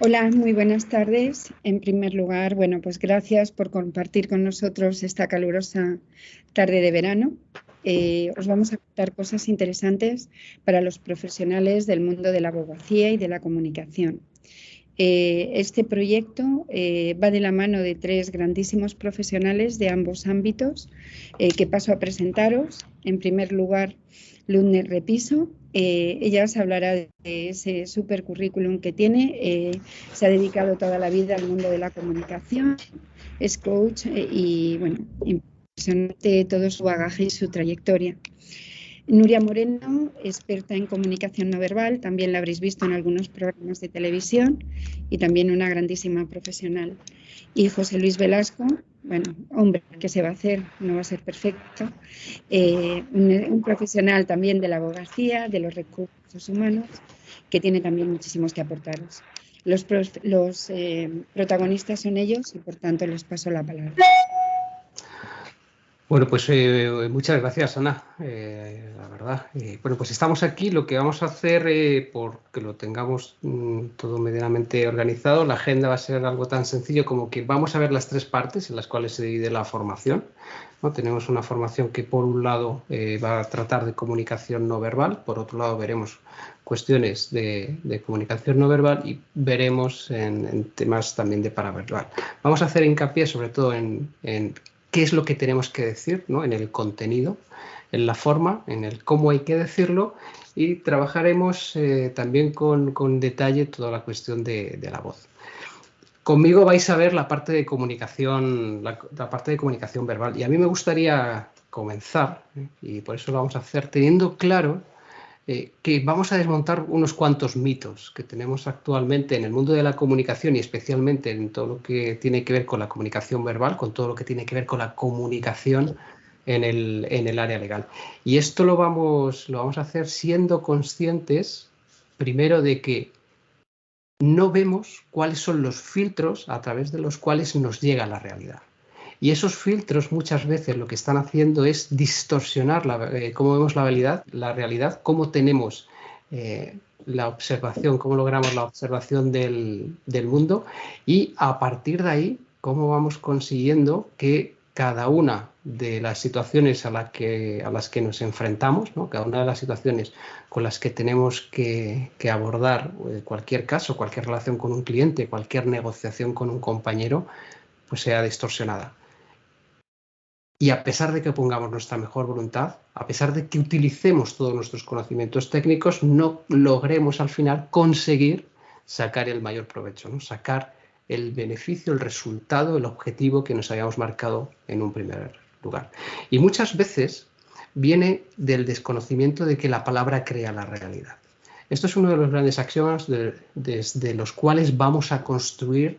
Hola, muy buenas tardes. En primer lugar, bueno, pues gracias por compartir con nosotros esta calurosa tarde de verano. Os vamos a contar cosas interesantes para los profesionales del mundo de la abogacía y de la comunicación. Este proyecto va de la mano de tres grandísimos profesionales de ambos ámbitos que paso a presentaros. En primer lugar, Ludner Repiso. Ella os hablará de ese super currículum que tiene. Se ha dedicado toda la vida al mundo de la comunicación, es coach y, bueno, impresionante todo su bagaje y su trayectoria. Nuria Moreno, experta en comunicación no verbal, también la habréis visto en algunos programas de televisión y también una grandísima profesional. Y José Luis Velasco, bueno, hombre, ¿qué se va a hacer? No va a ser perfecto. Un profesional también de la abogacía, de los recursos humanos, que tiene también muchísimos que aportaros. Los protagonistas son ellos y por tanto les paso la palabra. Bueno, pues muchas gracias, Ana, la verdad. Bueno, pues estamos aquí. Lo que vamos a hacer, porque lo tengamos todo medianamente organizado, la agenda va a ser algo tan sencillo como que vamos a ver las tres partes en las cuales se divide la formación, ¿no? Tenemos una formación que, por un lado, va a tratar de comunicación no verbal, por otro lado, veremos cuestiones de comunicación no verbal y veremos en temas también de paraverbal. Vamos a hacer hincapié sobre todo en qué es lo que tenemos que decir, ¿no? En el contenido, en la forma, en el cómo hay que decirlo, y trabajaremos también con detalle toda la cuestión de la voz. Conmigo vais a ver la parte de comunicación, la parte de comunicación verbal, y a mí me gustaría comenzar, y por eso lo vamos a hacer teniendo claro que vamos a desmontar unos cuantos mitos que tenemos actualmente en el mundo de la comunicación y especialmente en todo lo que tiene que ver con la comunicación verbal, con todo lo que tiene que ver con la comunicación en el área legal. Y esto lo vamos a hacer siendo conscientes, primero, de que no vemos cuáles son los filtros a través de los cuales nos llega la realidad. Y esos filtros muchas veces lo que están haciendo es distorsionar cómo vemos la realidad, cómo tenemos la observación, cómo logramos la observación del mundo, y a partir de ahí cómo vamos consiguiendo que cada una de las situaciones a las que nos enfrentamos, ¿no? Cada una de las situaciones con las que tenemos que abordar cualquier caso, cualquier relación con un cliente, cualquier negociación con un compañero, pues sea distorsionada. Y a pesar de que pongamos nuestra mejor voluntad, a pesar de que utilicemos todos nuestros conocimientos técnicos, no logremos al final conseguir sacar el mayor provecho, ¿no? Sacar el beneficio, el resultado, el objetivo que nos habíamos marcado en un primer lugar. Y muchas veces viene del desconocimiento de que la palabra crea la realidad. Esto es uno de los grandes axiomas desde los cuales vamos a construir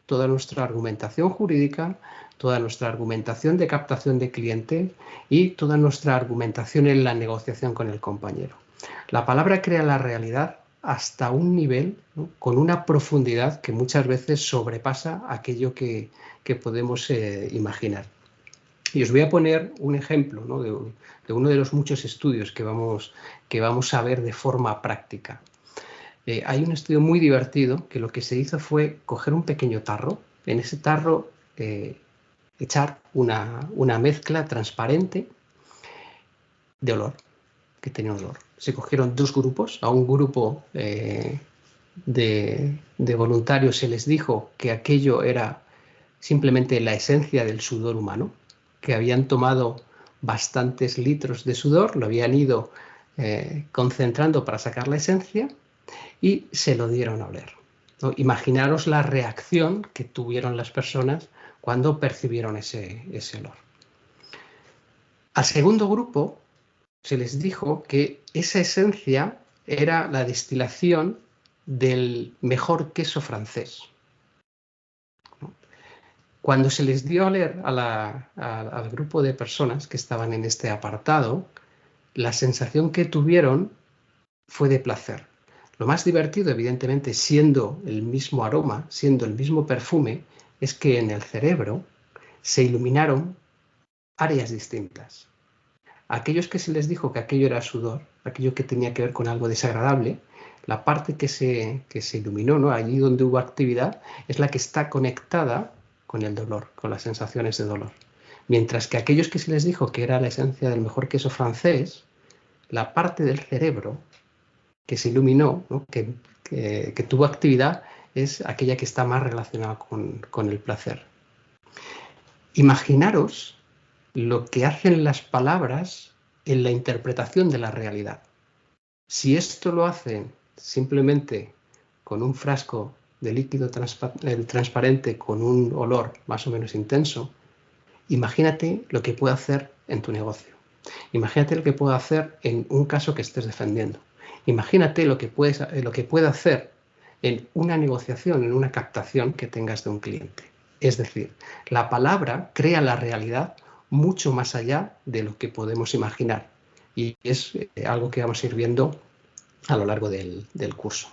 toda nuestra argumentación jurídica, toda nuestra argumentación de captación de cliente y toda nuestra argumentación en la negociación con el compañero. La palabra crea la realidad hasta un nivel, ¿no? Con una profundidad que muchas veces sobrepasa aquello que podemos imaginar. Y os voy a poner un ejemplo, ¿no? de uno de los muchos estudios que vamos a ver de forma práctica. Hay un estudio muy divertido que lo que se hizo fue coger un pequeño tarro, en ese tarro echar una mezcla transparente de olor, que tenía olor. Se cogieron dos grupos, a un grupo de voluntarios se les dijo que aquello era simplemente la esencia del sudor humano, que habían tomado bastantes litros de sudor, lo habían ido concentrando para sacar la esencia, y se lo dieron a oler, ¿no? Imaginaros la reacción que tuvieron las personas cuando percibieron ese olor. Al segundo grupo se les dijo que esa esencia era la destilación del mejor queso francés. Cuando se les dio a oler al grupo de personas que estaban en este apartado, la sensación que tuvieron fue de placer. Lo más divertido, evidentemente, siendo el mismo aroma, siendo el mismo perfume, es que en el cerebro se iluminaron áreas distintas. A aquellos que se les dijo que aquello era sudor, aquello que tenía que ver con algo desagradable, la parte que se iluminó, ¿no? Allí donde hubo actividad, es la que está conectada con el dolor, con las sensaciones de dolor. Mientras que aquellos que se les dijo que era la esencia del mejor queso francés, la parte del cerebro que se iluminó, ¿no? que tuvo actividad, es aquella que está más relacionada con el placer. Imaginaros lo que hacen las palabras en la interpretación de la realidad. Si esto lo hacen simplemente con un frasco de líquido transparente con un olor más o menos intenso, imagínate lo que puede hacer en tu negocio. Imagínate lo que puede hacer en un caso que estés defendiendo. Imagínate lo que puede hacer en una negociación, en una captación que tengas de un cliente. Es decir, la palabra crea la realidad mucho más allá de lo que podemos imaginar. Y es algo que vamos a ir viendo a lo largo del curso.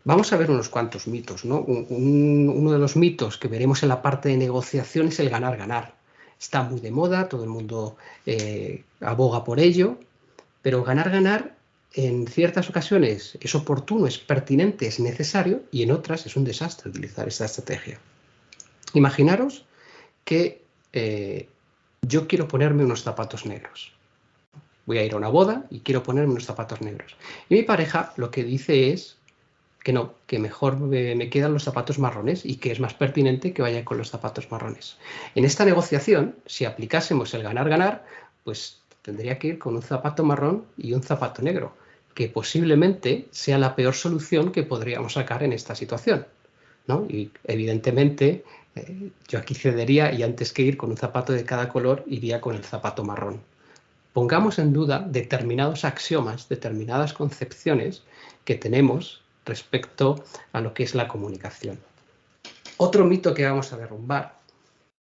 Vamos a ver unos cuantos mitos, ¿no? Uno de los mitos que veremos en la parte de negociación es el ganar-ganar. Está muy de moda, todo el mundo aboga por ello, pero ganar-ganar en ciertas ocasiones es oportuno, es pertinente, es necesario, y en otras es un desastre utilizar esta estrategia. Imaginaros que yo quiero ponerme unos zapatos negros. Voy a ir a una boda y quiero ponerme unos zapatos negros. Y mi pareja lo que dice es que no, que mejor me quedan los zapatos marrones y que es más pertinente que vaya con los zapatos marrones. En esta negociación, si aplicásemos el ganar-ganar, pues tendría que ir con un zapato marrón y un zapato negro, que posiblemente sea la peor solución que podríamos sacar en esta situación, ¿no? Y evidentemente yo aquí cedería y antes que ir con un zapato de cada color, iría con el zapato marrón. Pongamos en duda determinados axiomas, determinadas concepciones que tenemos respecto a lo que es la comunicación. Otro mito que vamos a derrumbar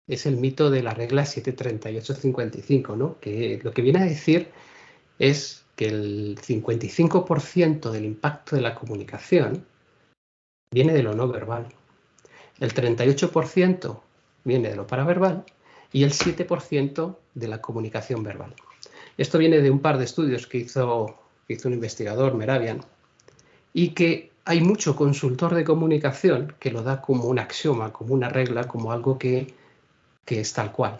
es el mito de la regla 738-55, ¿no? Que lo que viene a decir es que el 55% del impacto de la comunicación viene de lo no verbal, el 38% viene de lo paraverbal y el 7% de la comunicación verbal. Esto viene de un par de estudios que hizo un investigador, Mehrabian, y que hay mucho consultor de comunicación que lo da como un axioma, como una regla, como algo que es tal cual.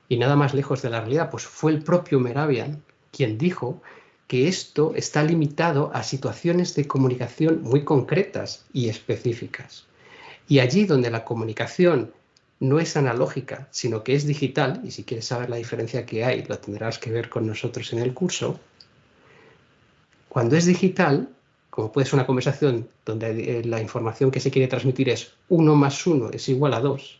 Y nada más lejos de la realidad, pues fue el propio Mehrabian quien dijo que esto está limitado a situaciones de comunicación muy concretas y específicas. Y allí donde la comunicación no es analógica, sino que es digital, y si quieres saber la diferencia que hay, lo tendrás que ver con nosotros en el curso. Cuando es digital, como puede ser una conversación donde la información que se quiere transmitir es 1 más 1 es igual a 2,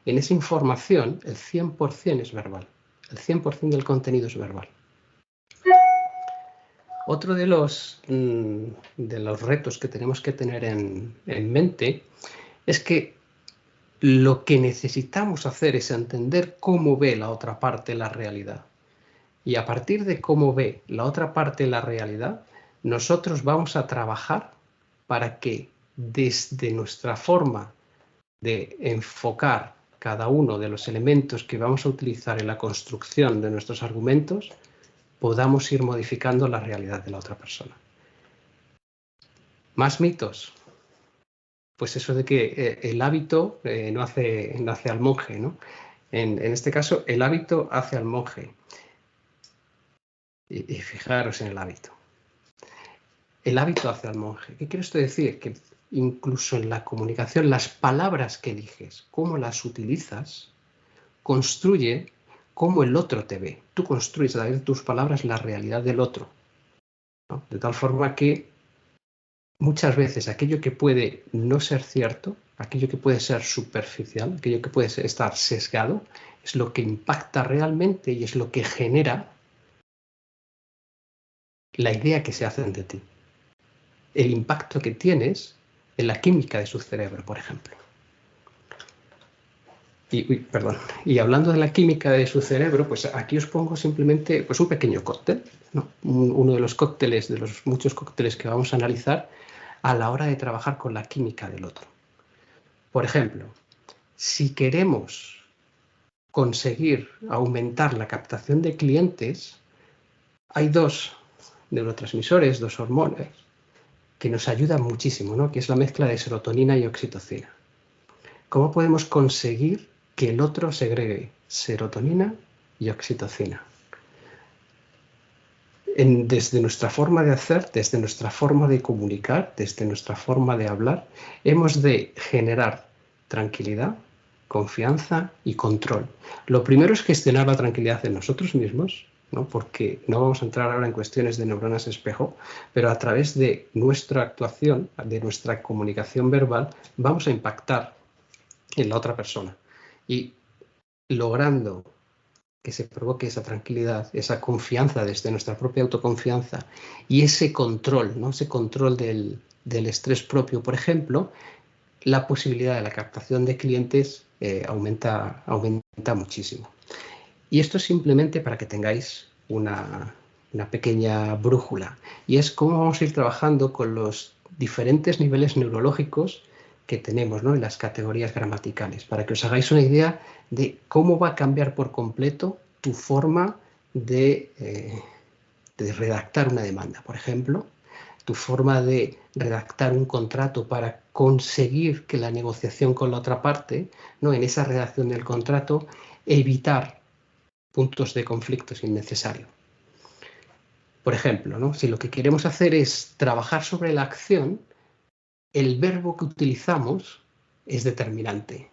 en esa información el 100% es verbal, el 100% del contenido es verbal. Otro de los retos que tenemos que tener en mente es que lo que necesitamos hacer es entender cómo ve la otra parte la realidad. Y a partir de cómo ve la otra parte la realidad, nosotros vamos a trabajar para que desde nuestra forma de enfocar cada uno de los elementos que vamos a utilizar en la construcción de nuestros argumentos, podamos ir modificando la realidad de la otra persona. Más mitos. Pues eso de que el hábito no hace al monje, ¿no? En este caso, el hábito hace al monje. Y fijaros en el hábito. El hábito hace al monje. ¿Qué quiere esto decir? Que incluso en la comunicación, las palabras que eliges, cómo las utilizas, construye cómo el otro te ve. Tú construyes a través de tus palabras la realidad del otro, ¿no? De tal forma que muchas veces aquello que puede no ser cierto, aquello que puede ser superficial, aquello que puede estar sesgado, es lo que impacta realmente y es lo que genera la idea que se hace de ti. El impacto que tienes en la química de su cerebro, por ejemplo. Y hablando de la química de su cerebro, pues aquí os pongo simplemente pues un pequeño cóctel, ¿no? Uno de los cócteles, de los muchos cócteles que vamos a analizar a la hora de trabajar con la química del otro. Por ejemplo, si queremos conseguir aumentar la captación de clientes, hay dos neurotransmisores, dos hormonas, que nos ayuda muchísimo, ¿no? Que es la mezcla de serotonina y oxitocina. ¿Cómo podemos conseguir que el otro segregue serotonina y oxitocina? Desde nuestra forma de hacer, desde nuestra forma de comunicar, desde nuestra forma de hablar, hemos de generar tranquilidad, confianza y control. Lo primero es gestionar la tranquilidad en nosotros mismos, ¿no? Porque no vamos a entrar ahora en cuestiones de neuronas espejo, pero a través de nuestra actuación, de nuestra comunicación verbal, vamos a impactar en la otra persona. Y logrando que se provoque esa tranquilidad, esa confianza desde nuestra propia autoconfianza y ese control, ¿no? Ese control del estrés propio, por ejemplo, la posibilidad de la captación de clientes aumenta muchísimo. Y esto es simplemente para que tengáis una pequeña brújula. Y es cómo vamos a ir trabajando con los diferentes niveles neurológicos que tenemos, ¿no? En las categorías gramaticales, para que os hagáis una idea de cómo va a cambiar por completo tu forma de redactar una demanda, por ejemplo, tu forma de redactar un contrato para conseguir que la negociación con la otra parte, ¿no? En esa redacción del contrato, evitar puntos de conflictos innecesarios. Por ejemplo, ¿no? Si lo que queremos hacer es trabajar sobre la acción, el verbo que utilizamos es determinante.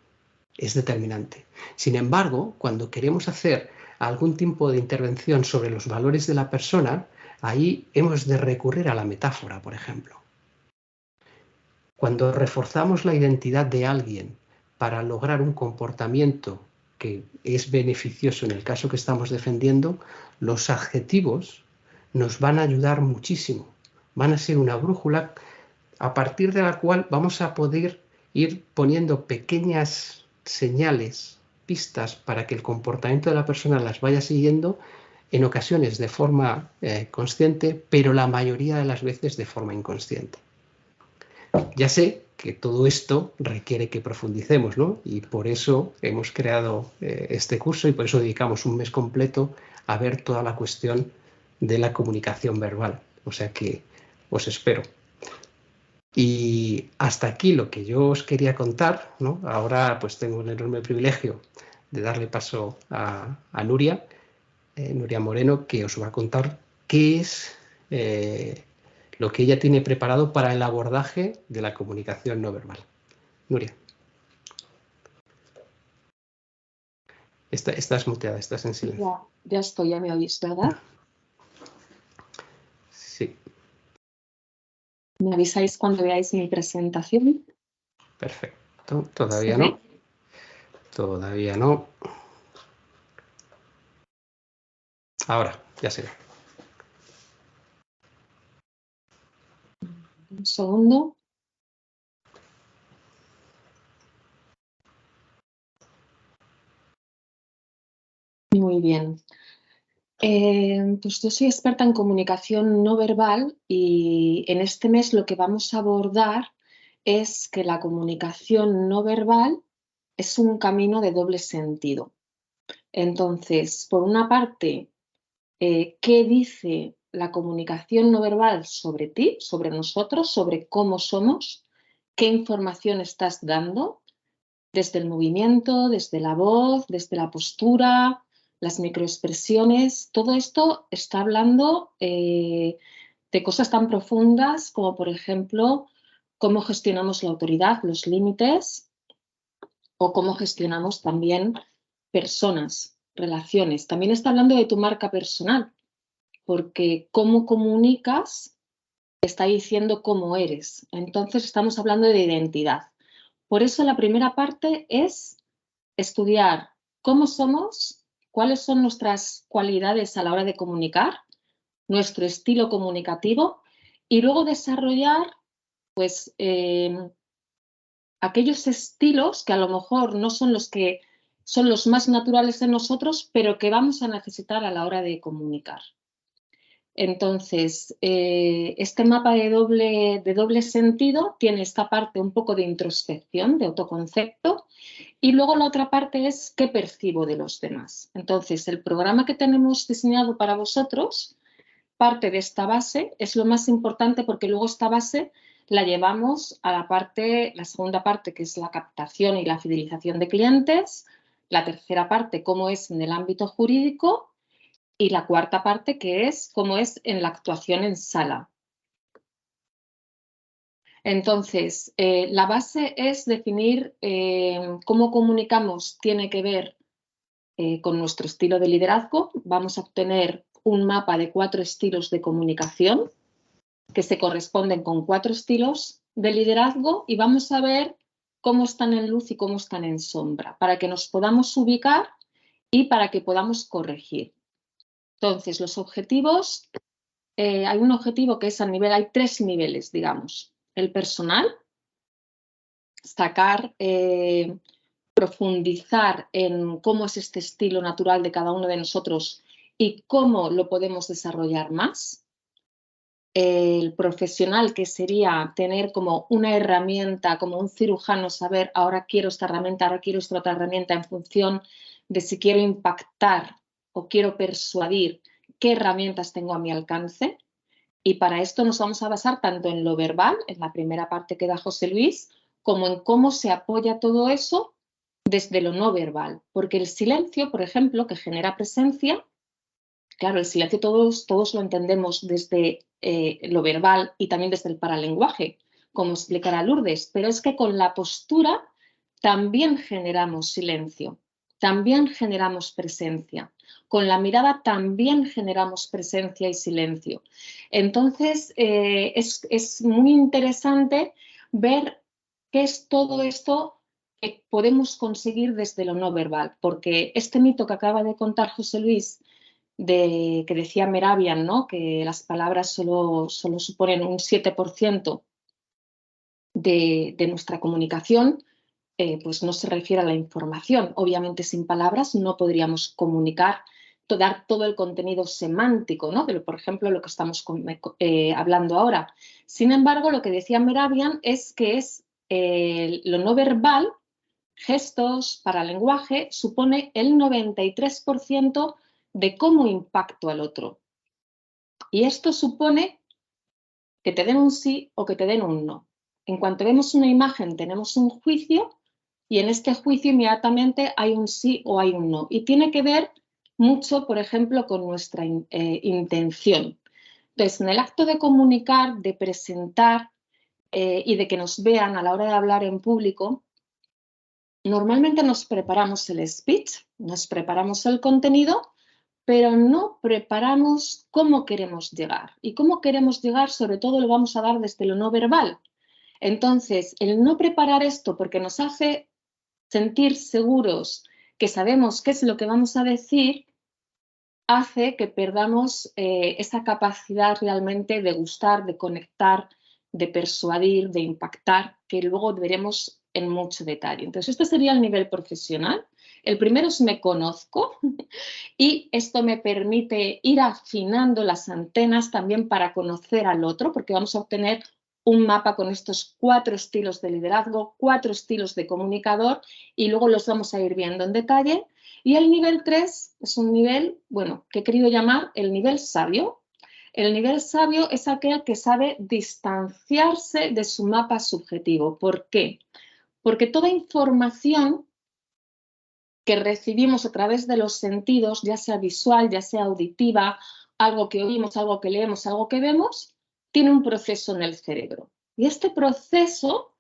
Es determinante. Sin embargo, cuando queremos hacer algún tipo de intervención sobre los valores de la persona, ahí hemos de recurrir a la metáfora, por ejemplo. Cuando reforzamos la identidad de alguien para lograr un comportamiento que es beneficioso en el caso que estamos defendiendo, los adjetivos nos van a ayudar muchísimo. Van a ser una brújula a partir de la cual vamos a poder ir poniendo pequeñas señales, pistas, para que el comportamiento de la persona las vaya siguiendo, en ocasiones de forma consciente, pero la mayoría de las veces de forma inconsciente. Ya sé que todo esto requiere que profundicemos, ¿no? Y por eso hemos creado este curso y por eso dedicamos un mes completo a ver toda la cuestión de la comunicación verbal. O sea que os espero. Y hasta aquí lo que yo os quería contar, ¿no? Ahora pues tengo el enorme privilegio de darle paso a Nuria, Nuria Moreno, que os va a contar qué es lo que ella tiene preparado para el abordaje de la comunicación no verbal. Nuria. Estás muteada, estás en silencio. Ya estoy, ya me oís, ¿verdad? Sí. ¿Me avisáis cuando veáis mi presentación? Perfecto. Todavía no. Todavía no. Ahora, ya se ve. Un segundo. Muy bien. Pues yo soy experta en comunicación no verbal y en este mes lo que vamos a abordar es que la comunicación no verbal es un camino de doble sentido. Entonces, por una parte, ¿qué dice la comunicación no verbal sobre ti, sobre nosotros, sobre cómo somos? ¿Qué información estás dando? Desde el movimiento, desde la voz, desde la postura, las microexpresiones, todo esto está hablando de cosas tan profundas como, por ejemplo, cómo gestionamos la autoridad, los límites, o cómo gestionamos también personas, relaciones. También está hablando de tu marca personal, porque cómo comunicas está diciendo cómo eres. Entonces estamos hablando de identidad. Por eso la primera parte es estudiar cómo somos, cuáles son nuestras cualidades a la hora de comunicar, nuestro estilo comunicativo y luego desarrollar pues, aquellos estilos que a lo mejor no son los que son los más naturales en nosotros, pero que vamos a necesitar a la hora de comunicar. Entonces, este mapa de doble sentido tiene esta parte un poco de introspección, de autoconcepto, y luego la otra parte es qué percibo de los demás. Entonces, el programa que tenemos diseñado para vosotros parte de esta base es lo más importante porque luego esta base la llevamos a la segunda parte, que es la captación y la fidelización de clientes, la tercera parte, cómo es en el ámbito jurídico, y la cuarta parte, que es cómo es en la actuación en sala. Entonces, la base es definir cómo comunicamos, tiene que ver con nuestro estilo de liderazgo. Vamos a obtener un mapa de 4 estilos de comunicación que se corresponden con 4 estilos de liderazgo y vamos a ver cómo están en luz y cómo están en sombra, para que nos podamos ubicar y para que podamos corregir. Entonces, los objetivos, hay un objetivo que es hay 3 niveles, digamos. El personal, profundizar en cómo es este estilo natural de cada uno de nosotros y cómo lo podemos desarrollar más. El profesional, que sería tener como una herramienta, como un cirujano, saber ahora quiero esta herramienta, ahora quiero esta otra herramienta en función de si quiero impactar o quiero persuadir, qué herramientas tengo a mi alcance. Y para esto nos vamos a basar tanto en lo verbal, en la primera parte que da José Luis, como en cómo se apoya todo eso desde lo no verbal. Porque el silencio, por ejemplo, que genera presencia, claro, el silencio todos lo entendemos desde lo verbal y también desde el paralenguaje, como explicará Lourdes, pero es que con la postura también generamos silencio, también generamos presencia. Con la mirada también generamos presencia y silencio. Entonces, es muy interesante ver qué es todo esto que podemos conseguir desde lo no verbal, porque este mito que acaba de contar José Luis, que decía Mehrabian, ¿no?, que las palabras solo suponen un 7% de nuestra comunicación, pues no se refiere a la información. Obviamente sin palabras no podríamos comunicar, dar todo el contenido semántico, ¿no?, por ejemplo, lo que estamos hablando ahora. Sin embargo, lo que decía Mehrabian es que lo no verbal, gestos, paralenguaje, supone el 93% de cómo impacto al otro. Y esto supone que te den un sí o que te den un no. En cuanto vemos una imagen, tenemos un juicio y en este juicio inmediatamente hay un sí o hay un no. Y tiene que ver mucho, por ejemplo, con nuestra intención. Entonces, en el acto de comunicar, de presentar y de que nos vean a la hora de hablar en público, normalmente nos preparamos el speech, nos preparamos el contenido, pero no preparamos cómo queremos llegar. Y cómo queremos llegar, sobre todo, lo vamos a dar desde lo no verbal. Entonces, el no preparar esto porque nos hace sentir seguros que sabemos qué es lo que vamos a decir, hace que perdamos esa capacidad realmente de gustar, de conectar, de persuadir, de impactar, que luego veremos en mucho detalle. Entonces, este sería el nivel profesional. El primero es me conozco y esto me permite ir afinando las antenas también para conocer al otro, porque vamos a obtener un mapa con estos 4 estilos de liderazgo, 4 estilos de comunicador y luego los vamos a ir viendo en detalle. Y el nivel 3 es un nivel, bueno, que he querido llamar el nivel sabio. El nivel sabio es aquel que sabe distanciarse de su mapa subjetivo. ¿Por qué? Porque toda información que recibimos a través de los sentidos, ya sea visual, ya sea auditiva, algo que oímos, algo que leemos, algo que vemos, tiene un proceso en el cerebro. Y este proceso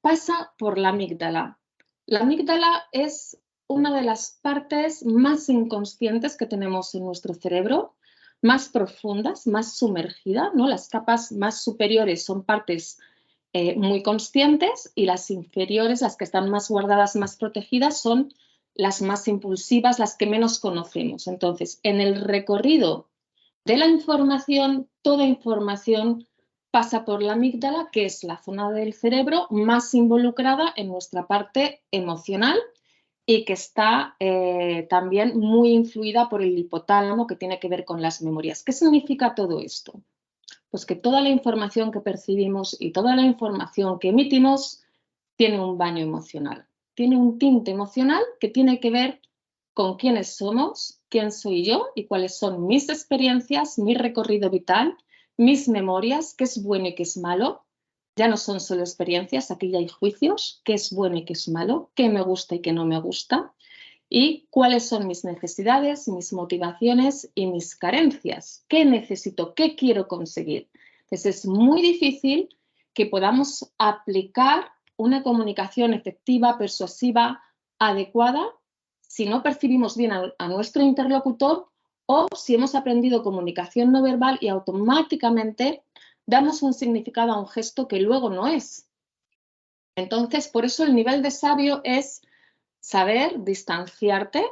pasa por la amígdala. La amígdala es una de las partes más inconscientes que tenemos en nuestro cerebro, más profundas, más sumergidas, ¿no? Las capas más superiores son partes muy conscientes y las inferiores, las que están más guardadas, más protegidas, son las más impulsivas, las que menos conocemos. Entonces, en el recorrido de la información, toda información pasa por la amígdala, que es la zona del cerebro más involucrada en nuestra parte emocional y que está también muy influida por el hipotálamo, que tiene que ver con las memorias. ¿Qué significa todo esto? Pues que toda la información que percibimos y toda la información que emitimos tiene un baño emocional, tiene un tinte emocional que tiene que ver con quiénes somos, quién soy yo y cuáles son mis experiencias, mi recorrido vital, mis memorias, qué es bueno y qué es malo. Ya no son solo experiencias, aquí ya hay juicios, qué es bueno y qué es malo, qué me gusta y qué no me gusta, y cuáles son mis necesidades, mis motivaciones y mis carencias. ¿Qué necesito? ¿Qué quiero conseguir? Entonces es muy difícil que podamos aplicar una comunicación efectiva, persuasiva, adecuada, si no percibimos bien a nuestro interlocutor o si hemos aprendido comunicación no verbal y automáticamente damos un significado a un gesto que luego no es. Entonces, por eso el nivel de sabio es saber distanciarte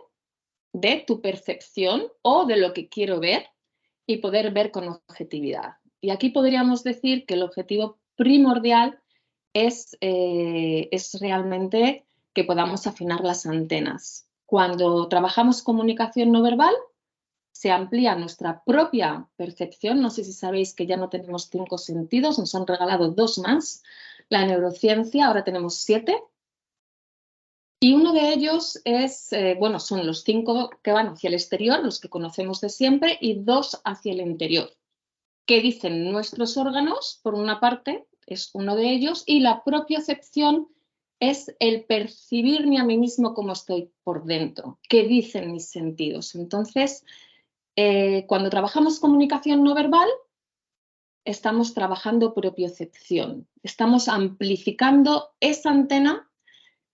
de tu percepción o de lo que quiero ver y poder ver con objetividad. Y aquí podríamos decir que el objetivo primordial es realmente que podamos afinar las antenas. Cuando trabajamos comunicación no verbal, se amplía nuestra propia percepción. No sé si sabéis que ya no tenemos 5 sentidos, nos han regalado 2 más. La neurociencia, ahora tenemos 7. Y uno de ellos es, bueno, son los 5 que van hacia el exterior, los que conocemos de siempre, y 2 hacia el interior. ¿Qué dicen nuestros órganos? Por una parte, es uno de ellos, y la propiocepción es el percibirme a mí mismo como estoy por dentro. ¿Qué dicen mis sentidos? Entonces, cuando trabajamos comunicación no verbal, estamos trabajando propiocepción. Estamos amplificando esa antena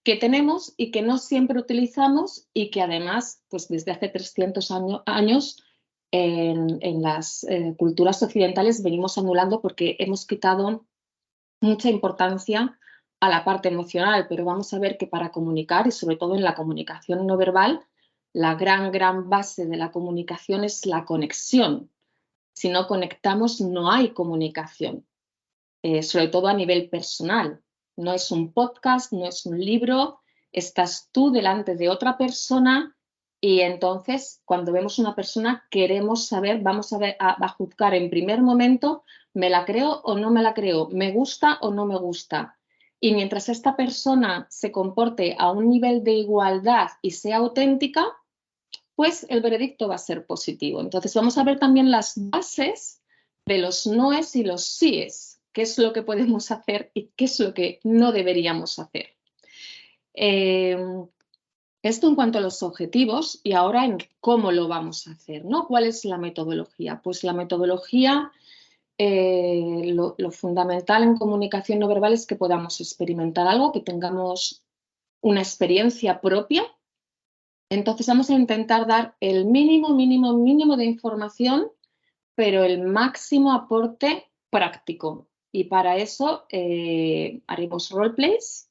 que tenemos y que no siempre utilizamos y que además, pues desde hace 300 años en las culturas occidentales venimos anulando porque hemos quitado mucha importancia a la parte emocional, pero vamos a ver que para comunicar y sobre todo en la comunicación no verbal, la gran base de la comunicación es la conexión. Si no conectamos no hay comunicación, sobre todo a nivel personal. No es un podcast, no es un libro, estás tú delante de otra persona y entonces cuando vemos una persona queremos saber, vamos a juzgar en primer momento, ¿me la creo o no me la creo? ¿Me gusta o no me gusta? Y mientras esta persona se comporte a un nivel de igualdad y sea auténtica, pues el veredicto va a ser positivo. Entonces vamos a ver también las bases de los noes y los síes, qué es lo que podemos hacer y qué es lo que no deberíamos hacer. Esto en cuanto a los objetivos y ahora en cómo lo vamos a hacer, ¿no? ¿Cuál es la metodología? Pues la metodología, lo fundamental en comunicación no verbal es que podamos experimentar algo, que tengamos una experiencia propia. Entonces vamos a intentar dar el mínimo de información, pero el máximo aporte práctico. Y para eso haremos roleplays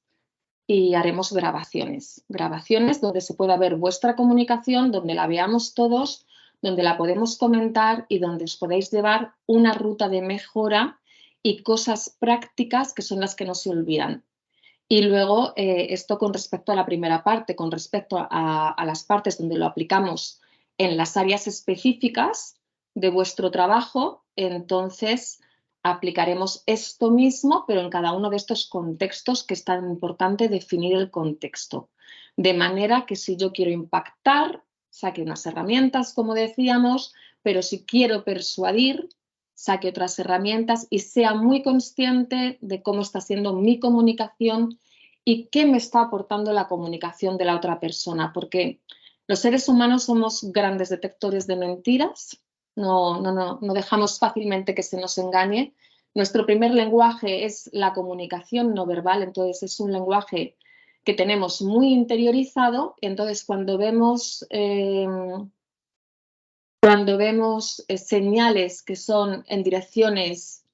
y haremos grabaciones. Grabaciones donde se pueda ver vuestra comunicación, donde la veamos todos, donde la podemos comentar y donde os podéis llevar una ruta de mejora y cosas prácticas que son las que no se olvidan. Y luego, esto con respecto a la primera parte, con respecto a las partes donde lo aplicamos en las áreas específicas de vuestro trabajo, entonces aplicaremos esto mismo, pero en cada uno de estos contextos que es tan importante definir el contexto. De manera que si yo quiero impactar, saque unas herramientas, como decíamos, pero si quiero persuadir, saque otras herramientas y sea muy consciente de cómo está siendo mi comunicación y qué me está aportando la comunicación de la otra persona, porque los seres humanos somos grandes detectores de mentiras, no dejamos fácilmente que se nos engañe. Nuestro primer lenguaje es la comunicación no verbal, entonces es un lenguaje que tenemos muy interiorizado, entonces cuando vemos señales que son en direcciones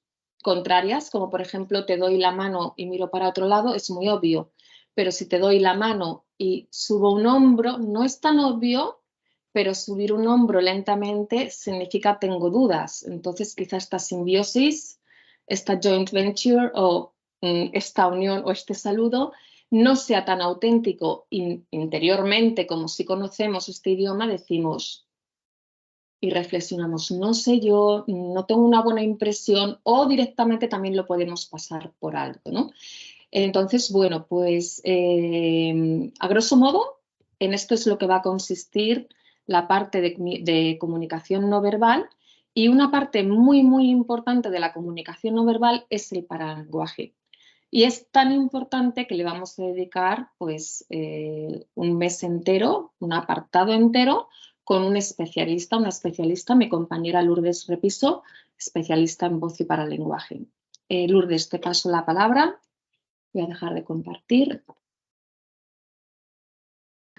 contrarias, como por ejemplo te doy la mano y miro para otro lado, es muy obvio. Pero si te doy la mano y subo un hombro, no es tan obvio, pero subir un hombro lentamente significa tengo dudas. Entonces quizá esta simbiosis, esta joint venture o esta unión o este saludo no sea tan auténtico interiormente como si conocemos este idioma, decimos y reflexionamos, no sé yo, no tengo una buena impresión o directamente también lo podemos pasar por alto, ¿no? Entonces, bueno, pues a grosso modo, En esto es lo que va a consistir la parte de comunicación no verbal, y una parte muy, muy importante de la comunicación no verbal es el paralenguaje. Y es tan importante que le vamos a dedicar pues, un mes entero, un apartado entero, con un especialista, una especialista, mi compañera Lourdes Repiso, especialista en voz y paralenguaje. Lourdes, te paso la palabra. Voy a dejar de compartir.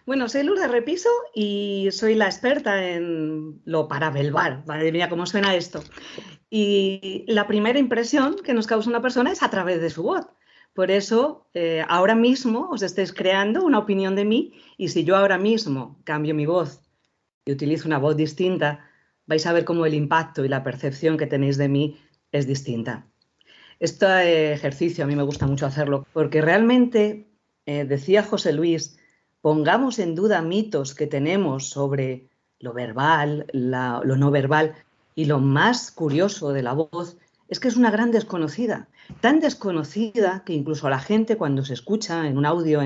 Bueno, soy Lourdes Repiso y soy la experta en lo paraverbal. Madre mía, cómo suena esto. Y la primera impresión que nos causa una persona es a través de su voz. Por eso, ahora mismo os estáis creando una opinión de mí, y si yo ahora mismo cambio mi voz y utilizo una voz distinta, vais a ver cómo el impacto y la percepción que tenéis de mí es distinta. Este ejercicio a mí me gusta mucho hacerlo porque realmente, decía José Luis, pongamos en duda mitos que tenemos sobre lo verbal, lo no verbal, y lo más curioso de la voz es que es una gran desconocida, tan desconocida que incluso a la gente cuando se escucha en un audio,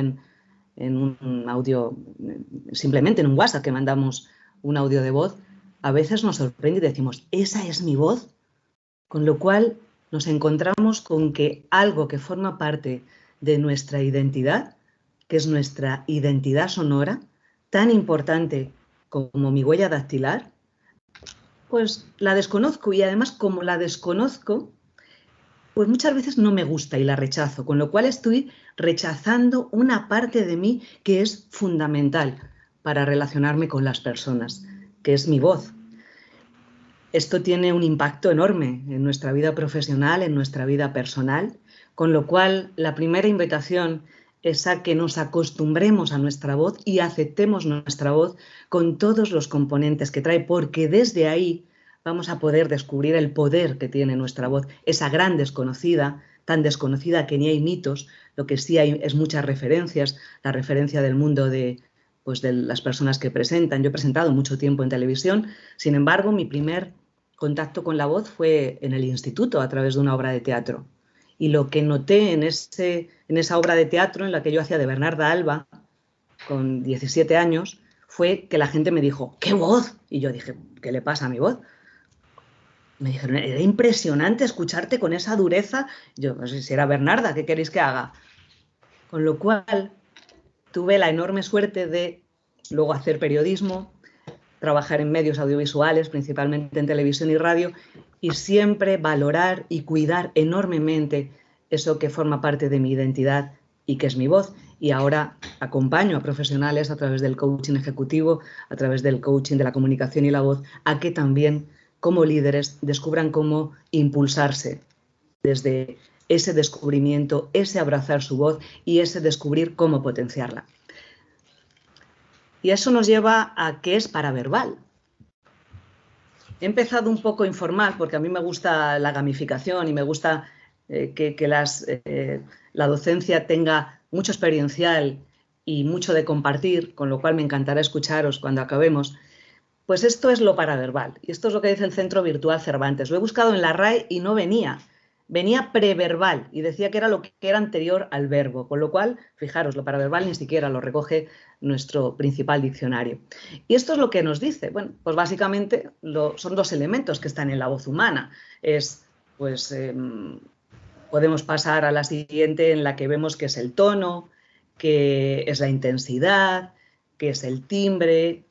simplemente en un WhatsApp que mandamos un audio de voz, a veces nos sorprende y decimos, ¿esa es mi voz? Con lo cual nos encontramos con que algo que forma parte de nuestra identidad, que es nuestra identidad sonora, tan importante como mi huella dactilar, pues la desconozco, y además como la desconozco, pues muchas veces no me gusta y la rechazo, con lo cual estoy rechazando una parte de mí que es fundamental para relacionarme con las personas, que es mi voz. Esto tiene un impacto enorme en nuestra vida profesional, en nuestra vida personal, con lo cual la primera invitación es a que nos acostumbremos a nuestra voz y aceptemos nuestra voz con todos los componentes que trae, porque desde ahí vamos a poder descubrir el poder que tiene nuestra voz, esa gran desconocida, tan desconocida que ni hay mitos, lo que sí hay es muchas referencias, la referencia del mundo de las personas que presentan. Yo he presentado mucho tiempo en televisión, sin embargo, mi primer contacto con la voz fue en el instituto a través de una obra de teatro. Y lo que noté en esa obra de teatro en la que yo hacía de Bernarda Alba, con 17 años, fue que la gente me dijo, ¡qué voz! Y yo dije, ¿qué le pasa a mi voz? Me dijeron, era impresionante escucharte con esa dureza. Yo, pues si era Bernarda, ¿qué queréis que haga? Con lo cual, tuve la enorme suerte de luego hacer periodismo, trabajar en medios audiovisuales, principalmente en televisión y radio, y siempre valorar y cuidar enormemente eso que forma parte de mi identidad y que es mi voz. Y ahora acompaño a profesionales a través del coaching ejecutivo, a través del coaching de la comunicación y la voz, a que también, como líderes, descubran cómo impulsarse desde ese descubrimiento, ese abrazar su voz y ese descubrir cómo potenciarla. Y eso nos lleva a qué es paraverbal. He empezado un poco informal porque a mí me gusta la gamificación y me gusta que la docencia tenga mucho experiencial y mucho de compartir, con lo cual me encantará escucharos cuando acabemos. Pues esto es lo paraverbal, y esto es lo que dice el Centro Virtual Cervantes. Lo he buscado en la RAE y no venía preverbal, y decía que era lo que era anterior al verbo, con lo cual, fijaros, lo paraverbal ni siquiera lo recoge nuestro principal diccionario. Y esto es lo que nos dice. Bueno, pues básicamente son dos elementos que están en la voz humana. Podemos pasar a la siguiente, en la que vemos que es el tono, que es la intensidad, que es el timbre.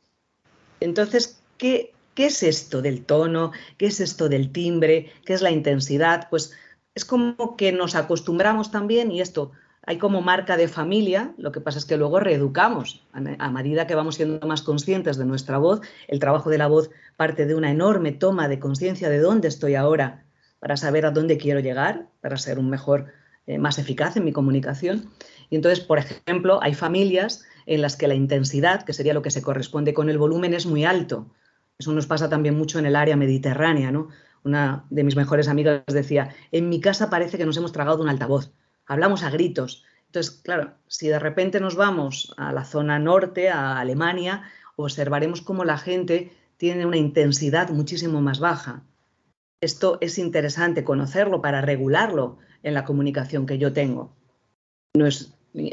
Entonces, ¿qué es esto del tono? ¿Qué es esto del timbre? ¿Qué es la intensidad? Pues es como que nos acostumbramos también, y esto hay como marca de familia, lo que pasa es que luego reeducamos. A medida que vamos siendo más conscientes de nuestra voz, el trabajo de la voz parte de una enorme toma de conciencia de dónde estoy ahora, para saber a dónde quiero llegar, para ser más eficaz en mi comunicación. Y entonces, por ejemplo, hay familias en las que la intensidad, que sería lo que se corresponde con el volumen, es muy alto. Eso nos pasa también mucho en el área mediterránea, ¿no? Una de mis mejores amigas decía, en mi casa parece que nos hemos tragado un altavoz, hablamos a gritos. Entonces, claro, si de repente nos vamos a la zona norte, a Alemania, observaremos cómo la gente tiene una intensidad muchísimo más baja. Esto es interesante conocerlo para regularlo en la comunicación que yo tengo.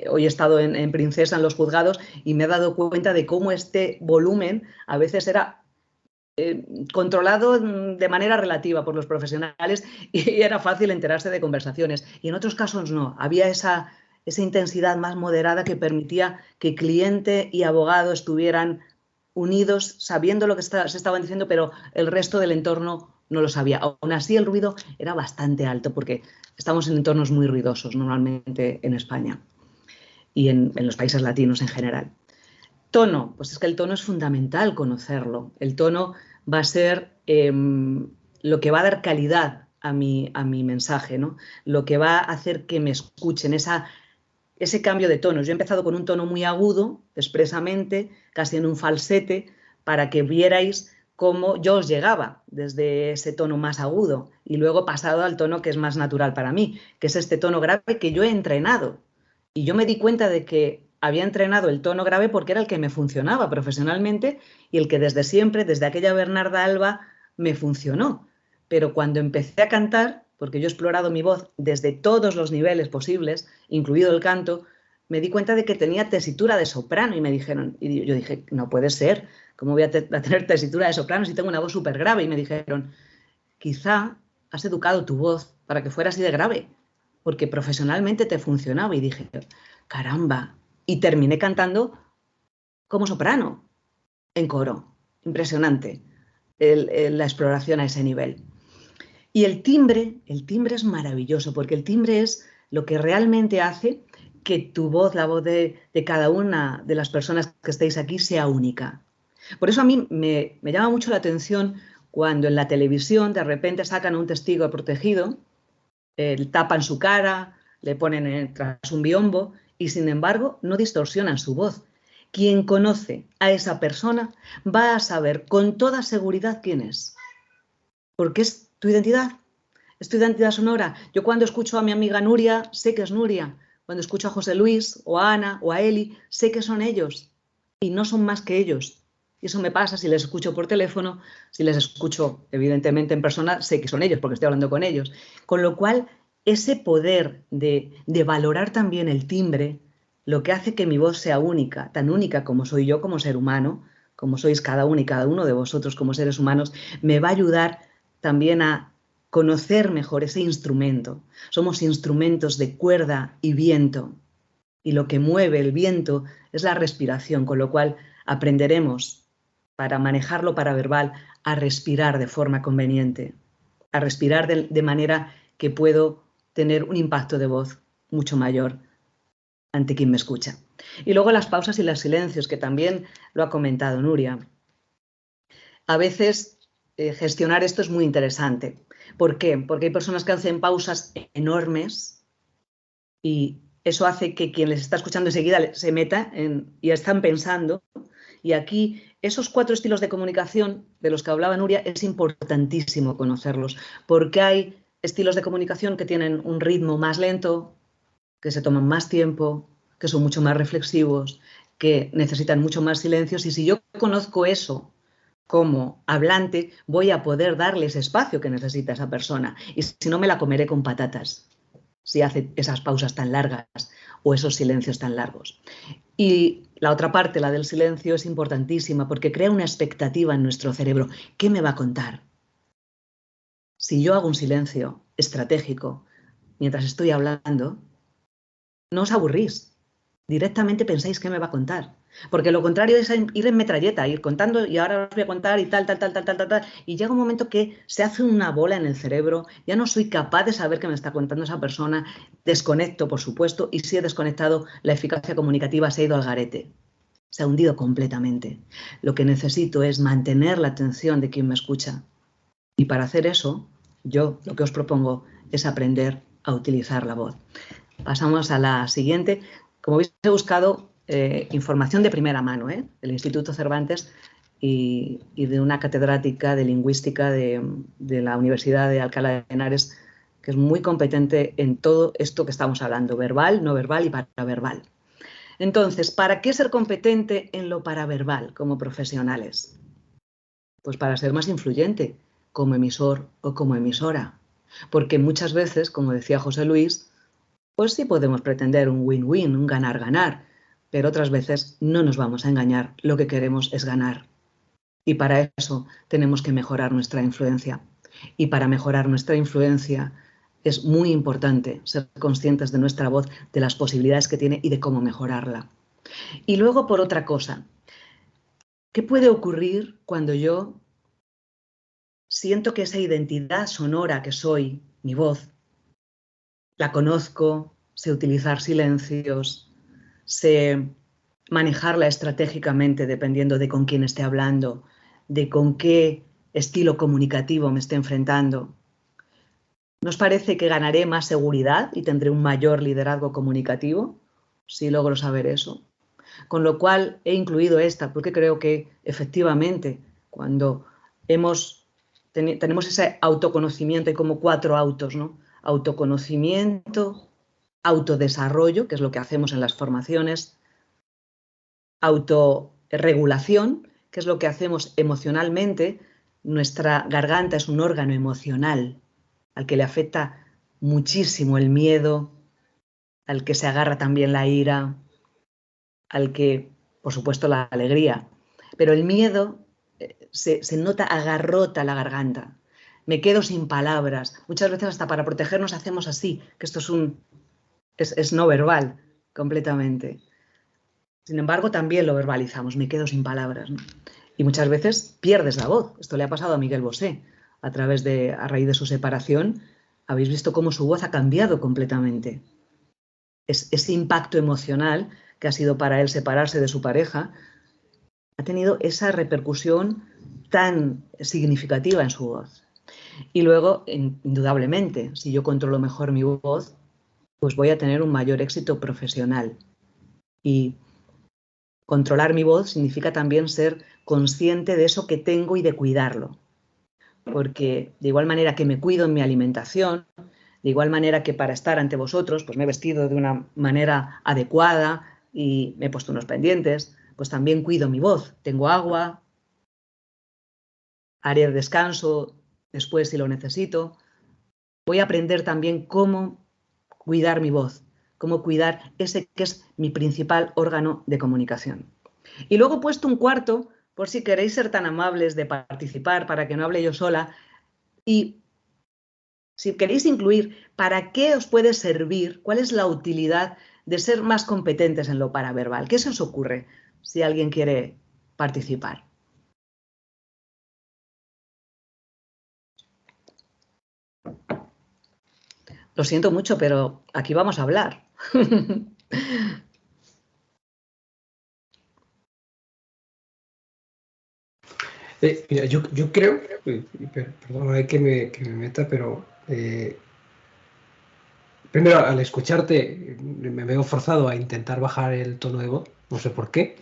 hoy he estado en Princesa, en los juzgados, y me he dado cuenta de cómo este volumen a veces era controlado de manera relativa por los profesionales y era fácil enterarse de conversaciones. Y en otros casos no, había esa intensidad más moderada que permitía que cliente y abogado estuvieran unidos, sabiendo lo que se estaban diciendo, pero el resto del entorno no lo sabía. Aún así, el ruido era bastante alto porque estamos en entornos muy ruidosos normalmente en España y en los países latinos en general. Tono, pues es que el tono es fundamental conocerlo. El tono va a ser lo que va a dar calidad a mi mensaje, ¿no? Lo que va a hacer que me escuchen, ese cambio de tonos. Yo he empezado con un tono muy agudo, expresamente, casi en un falsete, para que vierais cómo yo os llegaba desde ese tono más agudo y luego he pasado al tono que es más natural para mí, que es este tono grave que yo he entrenado. Y yo me di cuenta de que había entrenado el tono grave porque era el que me funcionaba profesionalmente y el que desde siempre, desde aquella Bernarda Alba, me funcionó. Pero cuando empecé a cantar, porque yo he explorado mi voz desde todos los niveles posibles, incluido el canto, me di cuenta de que tenía tesitura de soprano y me dijeron, y yo dije, no puede ser, ¿cómo voy a tener tesitura de soprano si tengo una voz súper grave? Y me dijeron, quizá has educado tu voz para que fuera así de grave, porque profesionalmente te funcionaba. Y dije, caramba, y terminé cantando como soprano, en coro. Impresionante la exploración a ese nivel. Y el timbre es maravilloso, porque el timbre es lo que realmente hace que tu voz, la voz de cada una de las personas que estáis aquí, sea única. Por eso a mí me llama mucho la atención cuando en la televisión de repente sacan a un testigo protegido, tapan su cara, le ponen tras un biombo y sin embargo no distorsionan su voz. Quien conoce a esa persona va a saber con toda seguridad quién es, porque es tu identidad sonora. Yo cuando escucho a mi amiga Nuria, sé que es Nuria. Cuando escucho a José Luis o a Ana o a Eli, sé que son ellos y no son más que ellos. Y eso me pasa si les escucho por teléfono, si les escucho evidentemente en persona, sé que son ellos porque estoy hablando con ellos. Con lo cual, ese poder de valorar también el timbre, lo que hace que mi voz sea única, tan única como soy yo como ser humano, como sois cada uno y cada uno de vosotros como seres humanos, me va a ayudar también a conocer mejor ese instrumento. Somos instrumentos de cuerda y viento. Y lo que mueve el viento es la respiración, con lo cual aprenderemos, para manejarlo paraverbal, a respirar de forma conveniente, a respirar de manera que puedo tener un impacto de voz mucho mayor ante quien me escucha. Y luego las pausas y los silencios, que también lo ha comentado Nuria. A veces gestionar esto es muy interesante. ¿Por qué? Porque hay personas que hacen pausas enormes y eso hace que quien les está escuchando enseguida se meta y están pensando. Y aquí esos 4 estilos de comunicación de los que hablaba Nuria es importantísimo conocerlos, porque hay estilos de comunicación que tienen un ritmo más lento, que se toman más tiempo, que son mucho más reflexivos, que necesitan mucho más silencios. Y si yo conozco eso como hablante, voy a poder darle ese espacio que necesita esa persona. Y si no, me la comeré con patatas, si hace esas pausas tan largas o esos silencios tan largos. Y la otra parte, la del silencio, es importantísima porque crea una expectativa en nuestro cerebro. ¿Qué me va a contar? Si yo hago un silencio estratégico mientras estoy hablando, no os aburrís. Directamente pensáis qué me va a contar. Porque lo contrario es ir en metralleta, ir contando y ahora os voy a contar y tal. Y llega un momento que se hace una bola en el cerebro, ya no soy capaz de saber qué me está contando esa persona, desconecto, por supuesto, y si he desconectado, la eficacia comunicativa se ha ido al garete, se ha hundido completamente. Lo que necesito es mantener la atención de quien me escucha. Y para hacer eso, yo lo que os propongo es aprender a utilizar la voz. Pasamos a la siguiente. Como veis, he buscado información de primera mano, del Instituto Cervantes y de una catedrática de lingüística de la Universidad de Alcalá de Henares, que es muy competente en todo esto que estamos hablando, verbal, no verbal y paraverbal. Entonces, ¿para qué ser competente en lo paraverbal como profesionales? Pues para ser más influyente como emisor o como emisora. Porque muchas veces, como decía José Luis, pues sí podemos pretender un win-win, un ganar-ganar, pero otras veces no nos vamos a engañar, lo que queremos es ganar. Y para eso tenemos que mejorar nuestra influencia. Y para mejorar nuestra influencia es muy importante ser conscientes de nuestra voz, de las posibilidades que tiene y de cómo mejorarla. Y luego, por otra cosa, ¿qué puede ocurrir cuando yo siento que esa identidad sonora que soy, mi voz, la conozco, sé utilizar silencios, sé manejarla estratégicamente dependiendo de con quién esté hablando, de con qué estilo comunicativo me esté enfrentando? ¿Nos parece que ganaré más seguridad y tendré un mayor liderazgo comunicativo si logro saber eso? Con lo cual he incluido esta, porque creo que efectivamente cuando tenemos ese autoconocimiento, hay como 4 autos, ¿no? Autoconocimiento, autodesarrollo, que es lo que hacemos en las formaciones, autorregulación, que es lo que hacemos emocionalmente. Nuestra garganta es un órgano emocional al que le afecta muchísimo el miedo, al que se agarra también la ira, al que, por supuesto, la alegría. Pero el miedo se nota, agarrota la garganta. Me quedo sin palabras. Muchas veces hasta para protegernos hacemos así, que esto es no verbal completamente. Sin embargo, también lo verbalizamos, me quedo sin palabras, ¿no? Y muchas veces pierdes la voz. Esto le ha pasado a Miguel Bosé. A raíz de su separación, habéis visto cómo su voz ha cambiado completamente. Ese impacto emocional que ha sido para él separarse de su pareja ha tenido esa repercusión tan significativa en su voz. Y luego, indudablemente, si yo controlo mejor mi voz, pues voy a tener un mayor éxito profesional. Y controlar mi voz significa también ser consciente de eso que tengo y de cuidarlo. Porque de igual manera que me cuido en mi alimentación, de igual manera que para estar ante vosotros, pues me he vestido de una manera adecuada y me he puesto unos pendientes, pues también cuido mi voz. Tengo agua, haré el descanso después si lo necesito. Voy a aprender también cómo cuidar mi voz, cómo cuidar ese que es mi principal órgano de comunicación. Y luego he puesto un cuarto, por si queréis ser tan amables de participar, para que no hable yo sola, y si queréis incluir para qué os puede servir, cuál es la utilidad de ser más competentes en lo paraverbal. ¿Qué se os ocurre si alguien quiere participar? Lo siento mucho, pero aquí vamos a hablar. Mira, yo creo, perdóname que me meta, pero primero al escucharte me veo forzado a intentar bajar el tono de voz, no sé por qué,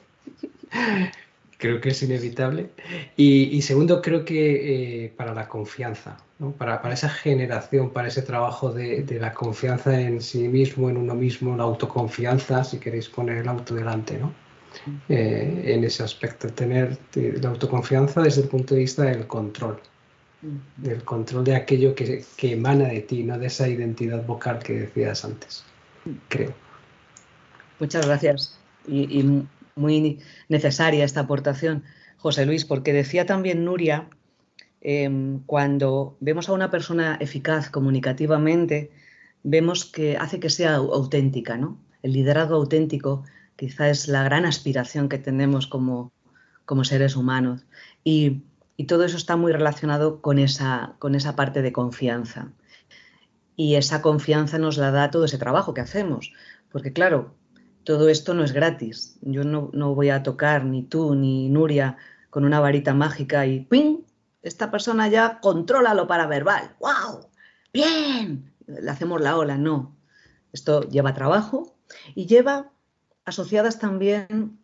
creo que es inevitable. Y segundo, creo que para la confianza, ¿no? Para esa generación, para ese trabajo de la confianza en sí mismo, en uno mismo, la autoconfianza, si queréis poner el auto delante, ¿no? En ese aspecto, tener la autoconfianza desde el punto de vista del control de aquello que emana de ti, no de esa identidad vocal que decías antes, creo. Muchas gracias y muy necesaria esta aportación, José Luis, porque decía también Nuria, cuando vemos a una persona eficaz comunicativamente, vemos que hace que sea auténtica, ¿no? El liderazgo auténtico quizá es la gran aspiración que tenemos como seres humanos y todo eso está muy relacionado con esa parte de confianza. Y esa confianza nos la da todo ese trabajo que hacemos, porque claro, todo esto no es gratis. Yo no voy a tocar, ni tú ni Nuria, con una varita mágica y ¡ping! Esta persona ya controla lo paraverbal. ¡Wow! ¡Bien! Le hacemos la ola, no. Esto lleva trabajo y lleva asociadas también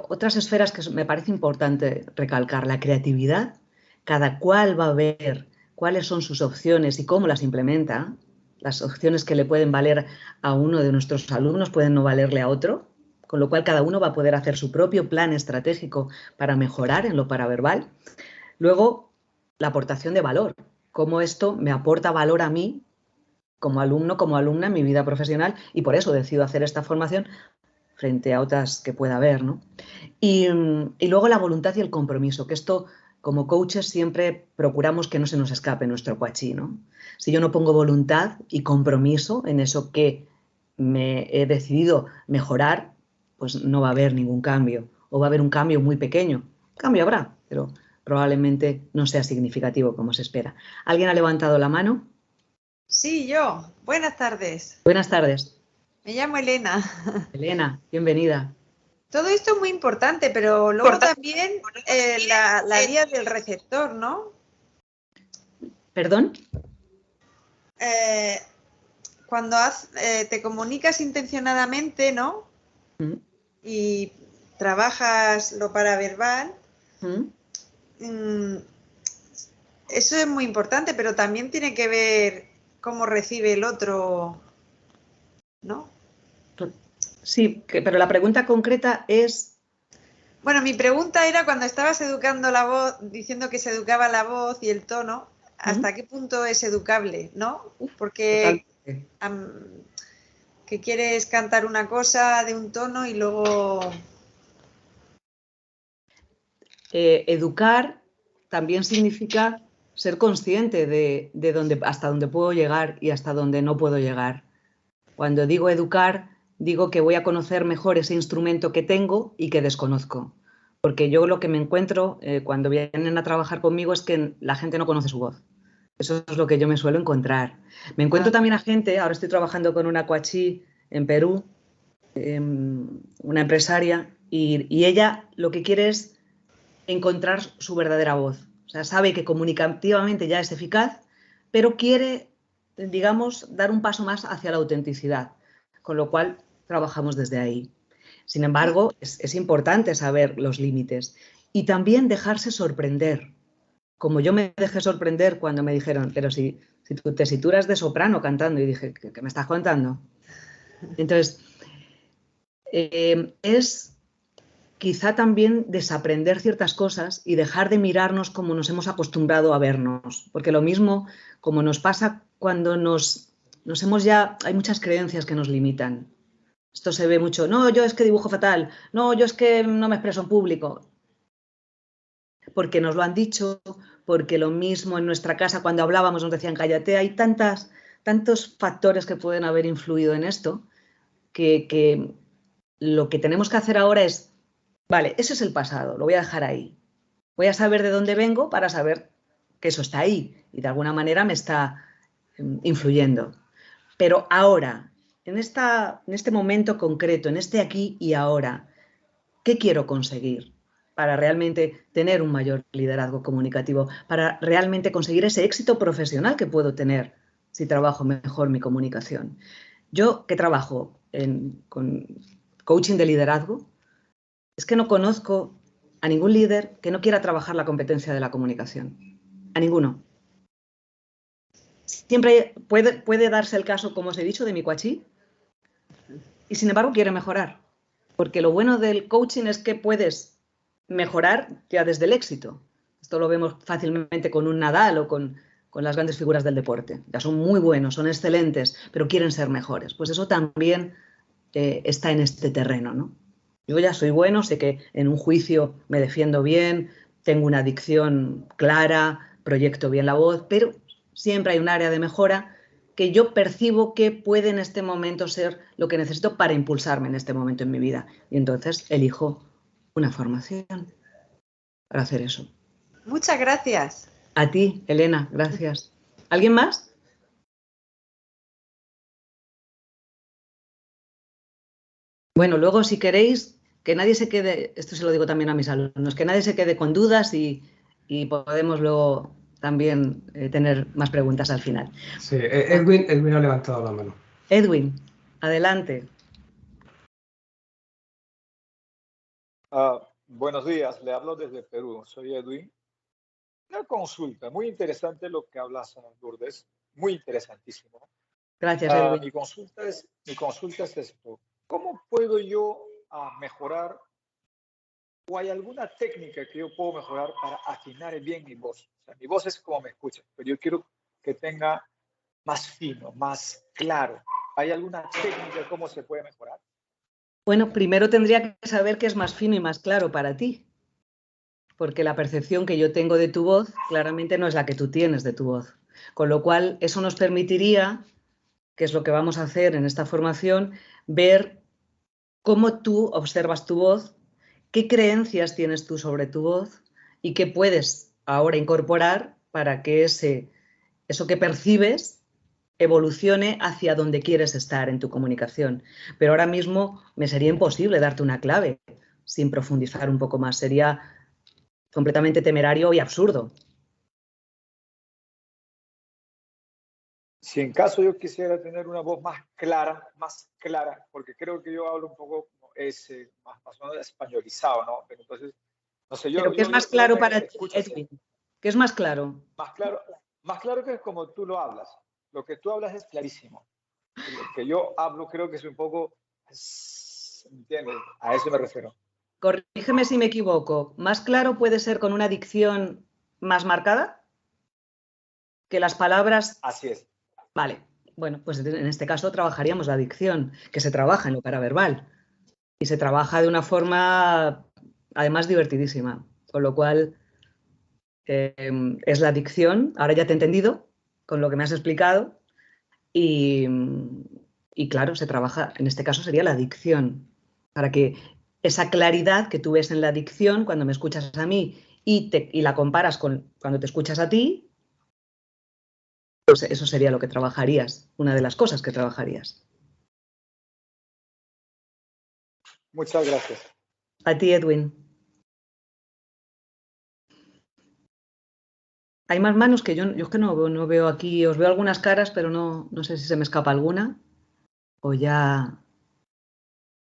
otras esferas que me parece importante recalcar. La creatividad, cada cual va a ver cuáles son sus opciones y cómo las implementa. Las opciones que le pueden valer a uno de nuestros alumnos pueden no valerle a otro, con lo cual cada uno va a poder hacer su propio plan estratégico para mejorar en lo paraverbal. Luego, la aportación de valor, cómo esto me aporta valor a mí como alumno, como alumna en mi vida profesional, y por eso decido hacer esta formación frente a otras que pueda haber, ¿no? Y luego la voluntad y el compromiso, que esto como coaches siempre procuramos que no se nos escape nuestro cuachí, ¿no? Si yo no pongo voluntad y compromiso en eso que me he decidido mejorar, pues no va a haber ningún cambio, o va a haber un cambio muy pequeño. Cambio habrá, pero probablemente no sea significativo como se espera. ¿Alguien ha levantado la mano? Sí, yo. Buenas tardes. Buenas tardes. Me llamo Elena. Elena, bienvenida. Todo esto es muy importante, pero luego también la vía del receptor, ¿no? ¿Perdón? Cuando te comunicas intencionadamente, ¿no? Y trabajas lo paraverbal, eso es muy importante, pero también tiene que ver cómo recibe el otro, ¿no? Sí, pero la pregunta concreta es... Bueno, mi pregunta era cuando estabas educando la voz, diciendo que se educaba la voz y el tono, ¿hasta qué punto es educable, no? Porque que quieres cantar una cosa de un tono y luego... educar también significa ser consciente de hasta dónde puedo llegar y hasta dónde no puedo llegar. Cuando digo educar, digo que voy a conocer mejor ese instrumento que tengo y que desconozco. Porque yo lo que me encuentro cuando vienen a trabajar conmigo es que la gente no conoce su voz. Eso es lo que yo me suelo encontrar. Me encuentro también a gente, ahora estoy trabajando con una cuachí en Perú, una empresaria, y ella lo que quiere es encontrar su verdadera voz. O sea, sabe que comunicativamente ya es eficaz, pero quiere, digamos, dar un paso más hacia la autenticidad, con lo cual trabajamos desde ahí. Sin embargo, es importante saber los límites y también dejarse sorprender. Como yo me dejé sorprender cuando me dijeron, pero si tu tesitura es de soprano cantando, y dije, ¿qué me estás contando? Entonces, es quizá también desaprender ciertas cosas y dejar de mirarnos como nos hemos acostumbrado a vernos. Porque lo mismo, como nos pasa cuando nos hemos ya... Hay muchas creencias que nos limitan. Esto se ve mucho. No, yo es que dibujo fatal. No, yo es que no me expreso en público. Porque nos lo han dicho, porque lo mismo en nuestra casa cuando hablábamos nos decían cállate. Hay tantos factores que pueden haber influido en esto que lo que tenemos que hacer ahora es, vale, ese es el pasado, lo voy a dejar ahí. Voy a saber de dónde vengo para saber que eso está ahí y de alguna manera me está influyendo. Pero ahora, en este momento concreto, en este aquí y ahora, ¿qué quiero conseguir para realmente tener un mayor liderazgo comunicativo, para realmente conseguir ese éxito profesional que puedo tener si trabajo mejor mi comunicación? Yo que trabajo con coaching de liderazgo, es que no conozco a ningún líder que no quiera trabajar la competencia de la comunicación. A ninguno. Siempre puede darse el caso, como os he dicho, de mi cuachí, y sin embargo quiere mejorar. Porque lo bueno del coaching es que puedes mejorar ya desde el éxito. Esto lo vemos fácilmente con un Nadal o con las grandes figuras del deporte. Ya son muy buenos, son excelentes, pero quieren ser mejores. Pues eso también está en este terreno, ¿no? Yo ya soy bueno, sé que en un juicio me defiendo bien, tengo una dicción clara, proyecto bien la voz, pero siempre hay un área de mejora que yo percibo que puede en este momento ser lo que necesito para impulsarme en este momento en mi vida. Y entonces elijo una formación para hacer eso. Muchas gracias. A ti, Elena, gracias. ¿Alguien más? Bueno, luego si queréis, que nadie se quede, esto se lo digo también a mis alumnos, que nadie se quede con dudas y podemos luego también tener más preguntas al final. Sí, Edwin ha levantado la mano. Edwin, adelante. Buenos días, le hablo desde Perú, soy Edwin. Una consulta, muy interesante lo que hablas, Lourdes, muy interesantísimo. Gracias, Edwin. Mi consulta es esto, ¿cómo puedo yo mejorar o hay alguna técnica que yo puedo mejorar para afinar bien mi voz? O sea, mi voz es como me escucha, pero yo quiero que tenga más fino, más claro? ¿Hay alguna técnica de cómo se puede mejorar? Bueno, primero tendría que saber qué es más fino y más claro para ti, porque la percepción que yo tengo de tu voz claramente no es la que tú tienes de tu voz. Con lo cual, eso nos permitiría, que es lo que vamos a hacer en esta formación, ver cómo tú observas tu voz, qué creencias tienes tú sobre tu voz y qué puedes ahora incorporar para que eso que percibes evolucione hacia donde quieres estar en tu comunicación. Pero ahora mismo me sería imposible darte una clave sin profundizar un poco más. Sería completamente temerario y absurdo. Si en caso yo quisiera tener una voz más clara, porque creo que yo hablo un poco más o menos españolizado, ¿no? Pero entonces, no sé, ¿Pero qué es más claro para ti, Edwin? ¿Qué es más claro? Más claro que es como tú lo hablas. Lo que tú hablas es clarísimo. Lo que yo hablo creo que es un poco, ¿entiendes? A eso me refiero. Corrígeme si me equivoco. ¿Más claro puede ser con una dicción más marcada? Que las palabras... Así es. Vale. Bueno, pues en este caso trabajaríamos la dicción, que se trabaja en lo paraverbal. Y se trabaja de una forma, además, divertidísima. Con lo cual, es la dicción. Ahora ya te he entendido con lo que me has explicado. Y claro, se trabaja, en este caso sería la dicción, para que esa claridad que tú ves en la dicción cuando me escuchas a mí y la comparas con cuando te escuchas a ti, pues eso sería lo que trabajarías, una de las cosas que trabajarías. Muchas gracias. A ti, Edwin. Hay más manos que yo es que no veo aquí, os veo algunas caras, pero no sé si se me escapa alguna. O ya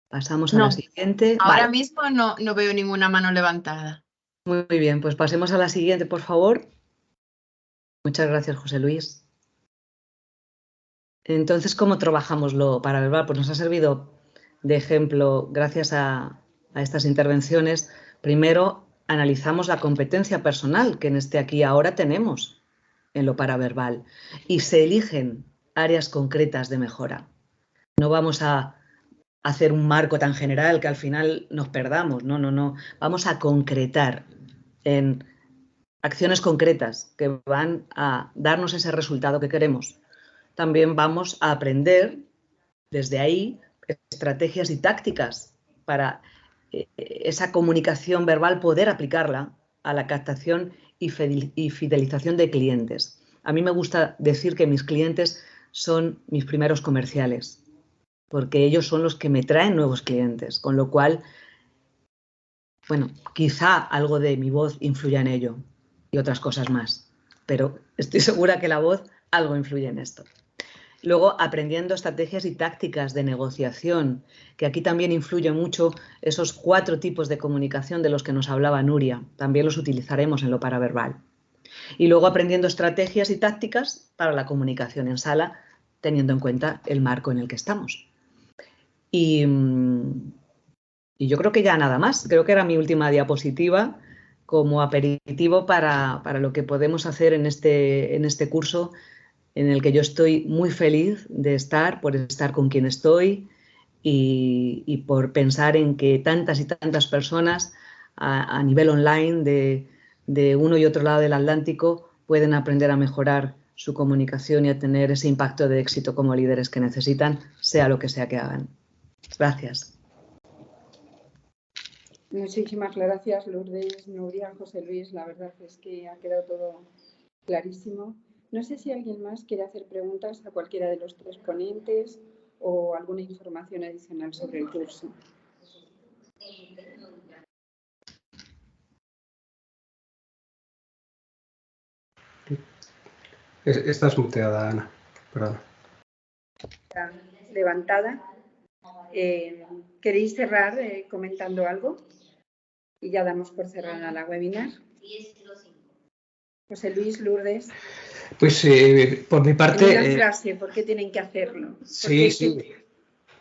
pasamos a la siguiente. Ahora mismo no veo ninguna mano levantada. Muy bien, pues pasemos a la siguiente, por favor. Muchas gracias, José Luis. Entonces, ¿cómo trabajamos lo paraverbal? Pues nos ha servido de ejemplo, gracias a estas intervenciones. Primero, analizamos la competencia personal que en este aquí y ahora tenemos en lo paraverbal y se eligen áreas concretas de mejora. No vamos a hacer un marco tan general que al final nos perdamos. No. Vamos a concretar en acciones concretas que van a darnos ese resultado que queremos. También vamos a aprender desde ahí estrategias y tácticas para esa comunicación verbal poder aplicarla a la captación y fidelización de clientes. A mí me gusta decir que mis clientes son mis primeros comerciales, porque ellos son los que me traen nuevos clientes, con lo cual, bueno, quizá algo de mi voz influya en ello y otras cosas más, pero estoy segura que la voz algo influye en esto. Luego, aprendiendo estrategias y tácticas de negociación, que aquí también influyen mucho esos 4 tipos de comunicación de los que nos hablaba Nuria. También los utilizaremos en lo paraverbal. Y luego aprendiendo estrategias y tácticas para la comunicación en sala, teniendo en cuenta el marco en el que estamos. Y yo creo que ya nada más. Creo que era mi última diapositiva como aperitivo para lo que podemos hacer en este curso, en el que yo estoy muy feliz de estar, por estar con quien estoy y por pensar en que tantas y tantas personas a nivel online de uno y otro lado del Atlántico pueden aprender a mejorar su comunicación y a tener ese impacto de éxito como líderes que necesitan, sea lo que sea que hagan. Gracias. Muchísimas gracias, Lourdes, Nuria, José Luis. La verdad es que ha quedado todo clarísimo. No sé si alguien más quiere hacer preguntas a cualquiera de los 3 ponentes o alguna información adicional sobre el curso. Estás muteada, Ana. Perdón. Está levantada. ¿Queréis cerrar comentando algo? Y ya damos por cerrada la webinar. José Luis, Lourdes. Pues por mi parte... En una frase, ¿por qué tienen que hacerlo? Sí.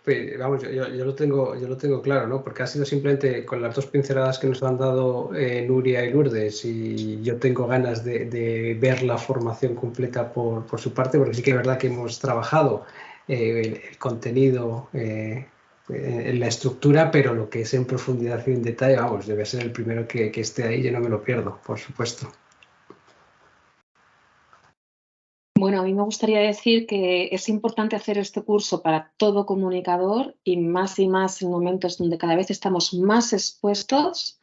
Pues, vamos, yo lo tengo claro, ¿no? Porque ha sido simplemente con las dos pinceladas que nos han dado Nuria y Lourdes, y yo tengo ganas de ver la formación completa por su parte, porque sí que es verdad que hemos trabajado el contenido en la estructura, pero lo que es en profundidad y en detalle, vamos, debe ser el primero que esté ahí, yo no me lo pierdo, por supuesto. Bueno, a mí me gustaría decir que es importante hacer este curso para todo comunicador y más en momentos donde cada vez estamos más expuestos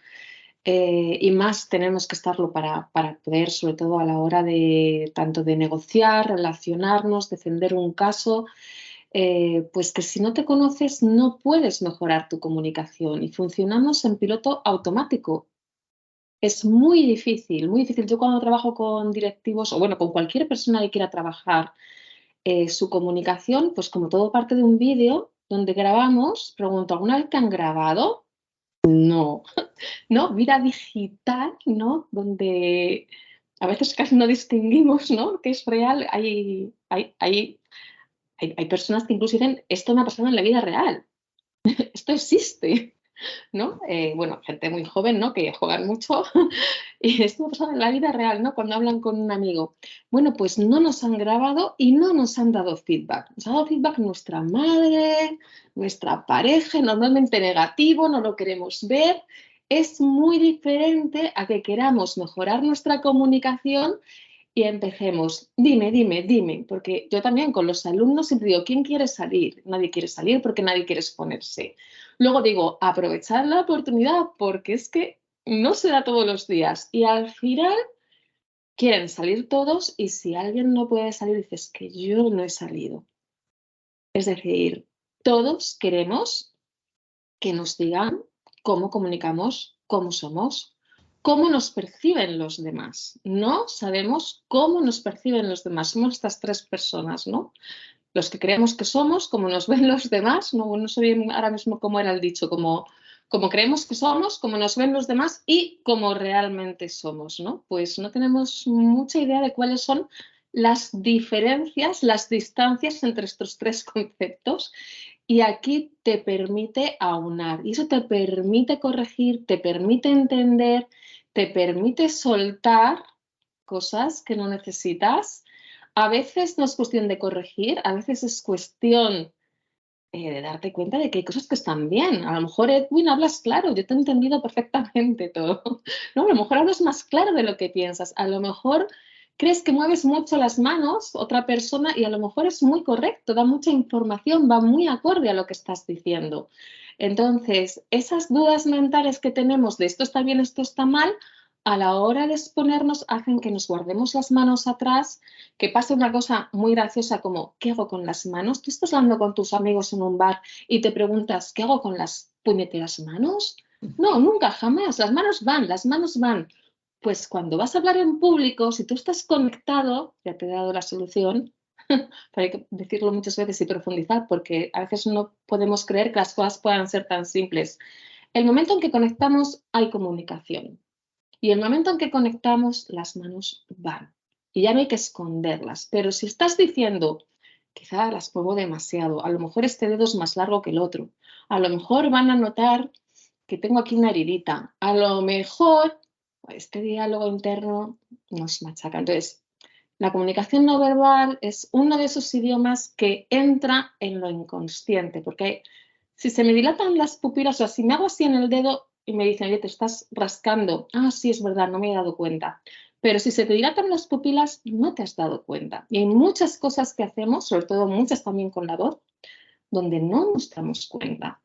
y más tenemos que estarlo para poder, sobre todo a la hora de tanto de negociar, relacionarnos, defender un caso, pues que si no te conoces no puedes mejorar tu comunicación y funcionamos en piloto automático. Es muy difícil, muy difícil. Yo cuando trabajo con directivos o bueno, con cualquier persona que quiera trabajar su comunicación, pues como todo parte de un vídeo donde grabamos, pregunto, ¿alguna vez te han grabado? No, ¿no? Vida digital, ¿no? Donde a veces casi no distinguimos, ¿no? Que es real. Hay personas que incluso dicen, esto me ha pasado en la vida real, esto existe. ¿No? Bueno, gente muy joven, ¿no? Que juegan mucho y esto ha pasado en la vida real, ¿no? Cuando hablan con un amigo. Bueno, pues no nos han grabado y no nos han dado feedback. Nos ha dado feedback nuestra madre, nuestra pareja, normalmente negativo, no lo queremos ver. Es muy diferente a que queramos mejorar nuestra comunicación y empecemos, dime, porque yo también con los alumnos siempre digo, ¿quién quiere salir? Nadie quiere salir porque nadie quiere exponerse. Luego digo, aprovechar la oportunidad porque es que no se da todos los días y al final quieren salir todos y si alguien no puede salir dices que yo no he salido. Es decir, todos queremos que nos digan cómo comunicamos, cómo somos, cómo nos perciben los demás. No sabemos cómo nos perciben los demás. Somos estas tres personas, ¿no? Los que creemos que somos, cómo nos ven los demás, no sé bien ahora mismo cómo era el dicho, como creemos que somos, cómo nos ven los demás y cómo realmente somos, ¿no? Pues no tenemos mucha idea de cuáles son las diferencias, las distancias entre estos tres conceptos. Y aquí te permite aunar y eso te permite corregir, te permite entender, te permite soltar cosas que no necesitas. A veces no es cuestión de corregir, a veces es cuestión de darte cuenta de que hay cosas que están bien. A lo mejor, Edwin, hablas claro, yo te he entendido perfectamente todo. ¿No? A lo mejor hablas más claro de lo que piensas. A lo mejor crees que mueves mucho las manos, otra persona, y a lo mejor es muy correcto, da mucha información, va muy acorde a lo que estás diciendo. Entonces, esas dudas mentales que tenemos de esto está bien, esto está mal, a la hora de exponernos hacen que nos guardemos las manos atrás, que pase una cosa muy graciosa como ¿qué hago con las manos? Tú estás hablando con tus amigos en un bar y te preguntas ¿qué hago con las puñeteras manos? No, nunca, jamás. Las manos van, las manos van. Pues cuando vas a hablar en público, si tú estás conectado, ya te he dado la solución, pero hay que decirlo muchas veces y profundizar porque a veces no podemos creer que las cosas puedan ser tan simples. El momento en que conectamos hay comunicación y el momento en que conectamos las manos van y ya no hay que esconderlas. Pero si estás diciendo, quizá las muevo demasiado, a lo mejor este dedo es más largo que el otro, a lo mejor van a notar que tengo aquí una heridita, a lo mejor este diálogo interno nos machaca. Entonces, la comunicación no verbal es uno de esos idiomas que entra en lo inconsciente, porque si se me dilatan las pupilas, o si me hago así en el dedo y me dicen, oye, te estás rascando, ah, sí, es verdad, no me he dado cuenta. Pero si se te dilatan las pupilas, no te has dado cuenta. Y hay muchas cosas que hacemos, sobre todo muchas también con la voz, donde no nos damos cuenta.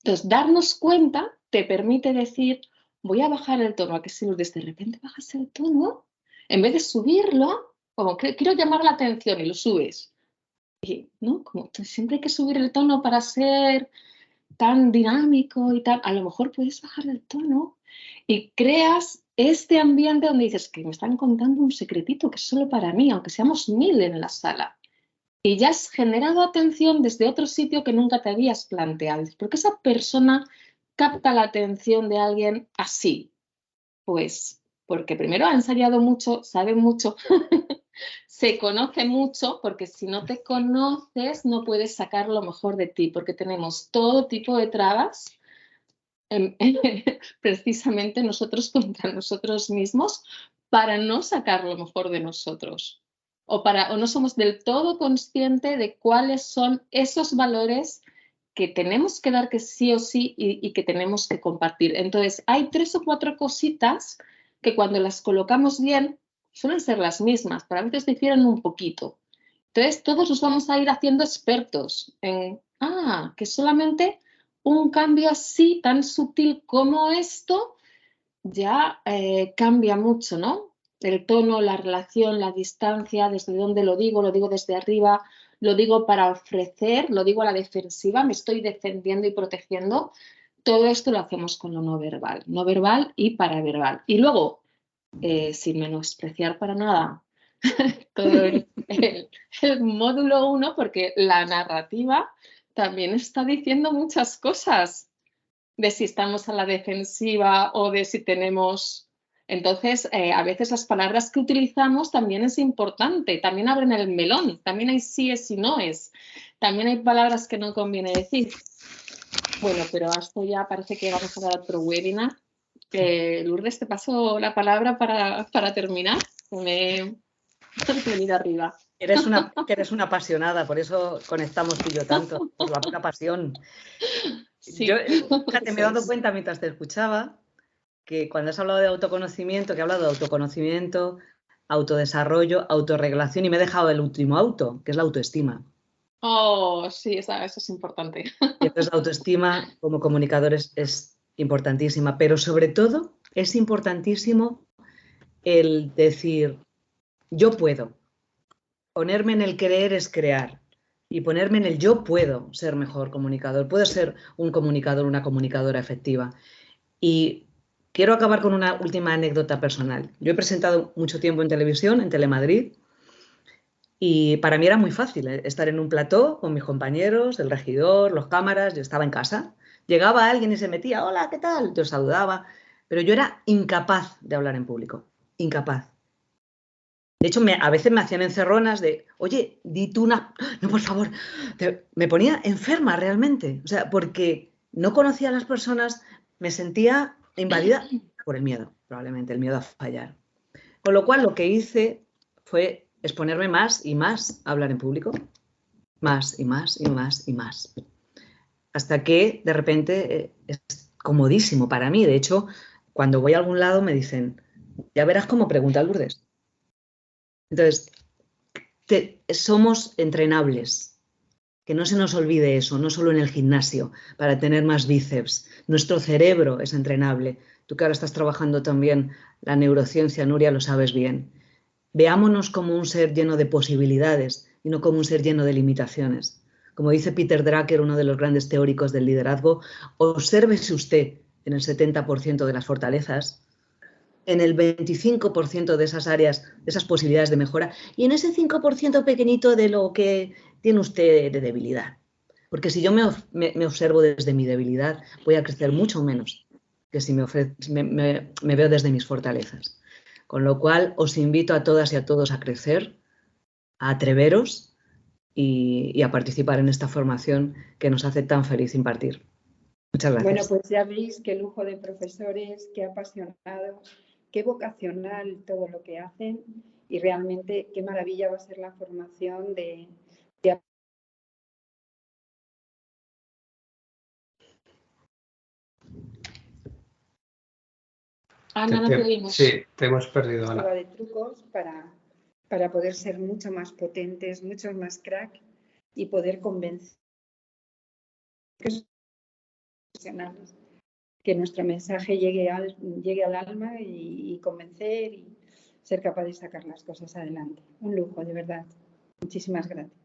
Entonces, darnos cuenta te permite decir, voy a bajar el tono, a que si de repente bajas el tono, en vez de subirlo, como que quiero llamar la atención y lo subes. Y, ¿no? Como siempre hay que subir el tono para ser tan dinámico y tal, a lo mejor puedes bajar el tono y creas este ambiente donde dices que me están contando un secretito que es solo para mí, aunque seamos 1000 en la sala. Y ya has generado atención desde otro sitio que nunca te habías planteado. ¿Por qué esa persona capta la atención de alguien así? Pues porque primero ha ensayado mucho, sabe mucho se conoce mucho, porque si no te conoces no puedes sacar lo mejor de ti, porque tenemos todo tipo de trabas precisamente nosotros contra nosotros mismos para no sacar lo mejor de nosotros. O no somos del todo conscientes de cuáles son esos valores que tenemos que dar que sí o sí y que tenemos que compartir. Entonces, hay 3 o 4 cositas que cuando las colocamos bien suelen ser las mismas, pero a veces difieren un poquito. Entonces, todos nos vamos a ir haciendo expertos en, que solamente un cambio así, tan sutil como esto, ya cambia mucho, ¿no? El tono, la relación, la distancia, desde dónde lo digo desde arriba, lo digo para ofrecer, lo digo a la defensiva, me estoy defendiendo y protegiendo. Todo esto lo hacemos con lo no verbal y paraverbal. Y luego, sin menospreciar para nada todo el módulo 1, porque la narrativa también está diciendo muchas cosas de si estamos a la defensiva o de si tenemos... Entonces, a veces las palabras que utilizamos también es importante, también abren el melón, también hay síes y noes, también hay palabras que no conviene decir. Bueno, pero esto ya parece que vamos a dar otro webinar. Lourdes, te paso la palabra para terminar. Me he venido arriba. Eres una apasionada, por eso conectamos tú y yo tanto, por la pura pasión. Sí, yo, fíjate, me he dado cuenta mientras te escuchaba que cuando has hablado de autoconocimiento, que he hablado de autoconocimiento, autodesarrollo, autorregulación y me he dejado el último auto, que es la autoestima. Oh, sí, eso es importante. Y entonces la autoestima como comunicadores es importantísima, pero sobre todo es importantísimo el decir, yo puedo. Ponerme en el querer es crear y ponerme en el yo puedo ser mejor comunicador, puedo ser un comunicador, una comunicadora efectiva. Y quiero acabar con una última anécdota personal. Yo he presentado mucho tiempo en televisión, en Telemadrid, y para mí era muy fácil estar en un plató con mis compañeros, el regidor, los cámaras, yo estaba en casa. Llegaba alguien y se metía, hola, ¿qué tal? Yo saludaba, pero yo era incapaz de hablar en público, incapaz. De hecho, a veces me hacían encerronas de, oye, di tú una... No, por favor. Me ponía enferma realmente. O sea, porque no conocía a las personas, me sentía invadida por el miedo, probablemente, el miedo a fallar. Con lo cual, lo que hice fue exponerme más y más a hablar en público. Más y más y más y más. Hasta que, de repente, es comodísimo para mí. De hecho, cuando voy a algún lado me dicen, ya verás cómo pregunta Lourdes. Entonces, somos entrenables, que no se nos olvide eso, no solo en el gimnasio, para tener más bíceps. Nuestro cerebro es entrenable. Tú que ahora estás trabajando también la neurociencia, Nuria, lo sabes bien. Veámonos como un ser lleno de posibilidades y no como un ser lleno de limitaciones. Como dice Peter Drucker, uno de los grandes teóricos del liderazgo, obsérvese usted en el 70% de las fortalezas, en el 25% de esas áreas, de esas posibilidades de mejora, y en ese 5% pequeñito de lo que tiene usted de debilidad. Porque si yo me observo desde mi debilidad, voy a crecer mucho menos que si me veo desde mis fortalezas. Con lo cual, os invito a todas y a todos a crecer, a atreveros y a participar en esta formación que nos hace tan feliz impartir. Muchas gracias. Bueno, pues ya veis qué lujo de profesores, qué apasionados, qué vocacional todo lo que hacen y realmente qué maravilla va a ser la formación de Ana, no te oímos. Sí, te hemos perdido, Ana. de trucos para poder ser mucho más potentes, mucho más crack y poder convencer que nuestro mensaje llegue al alma y convencer y ser capaz de sacar las cosas adelante. Un lujo, de verdad. Muchísimas gracias.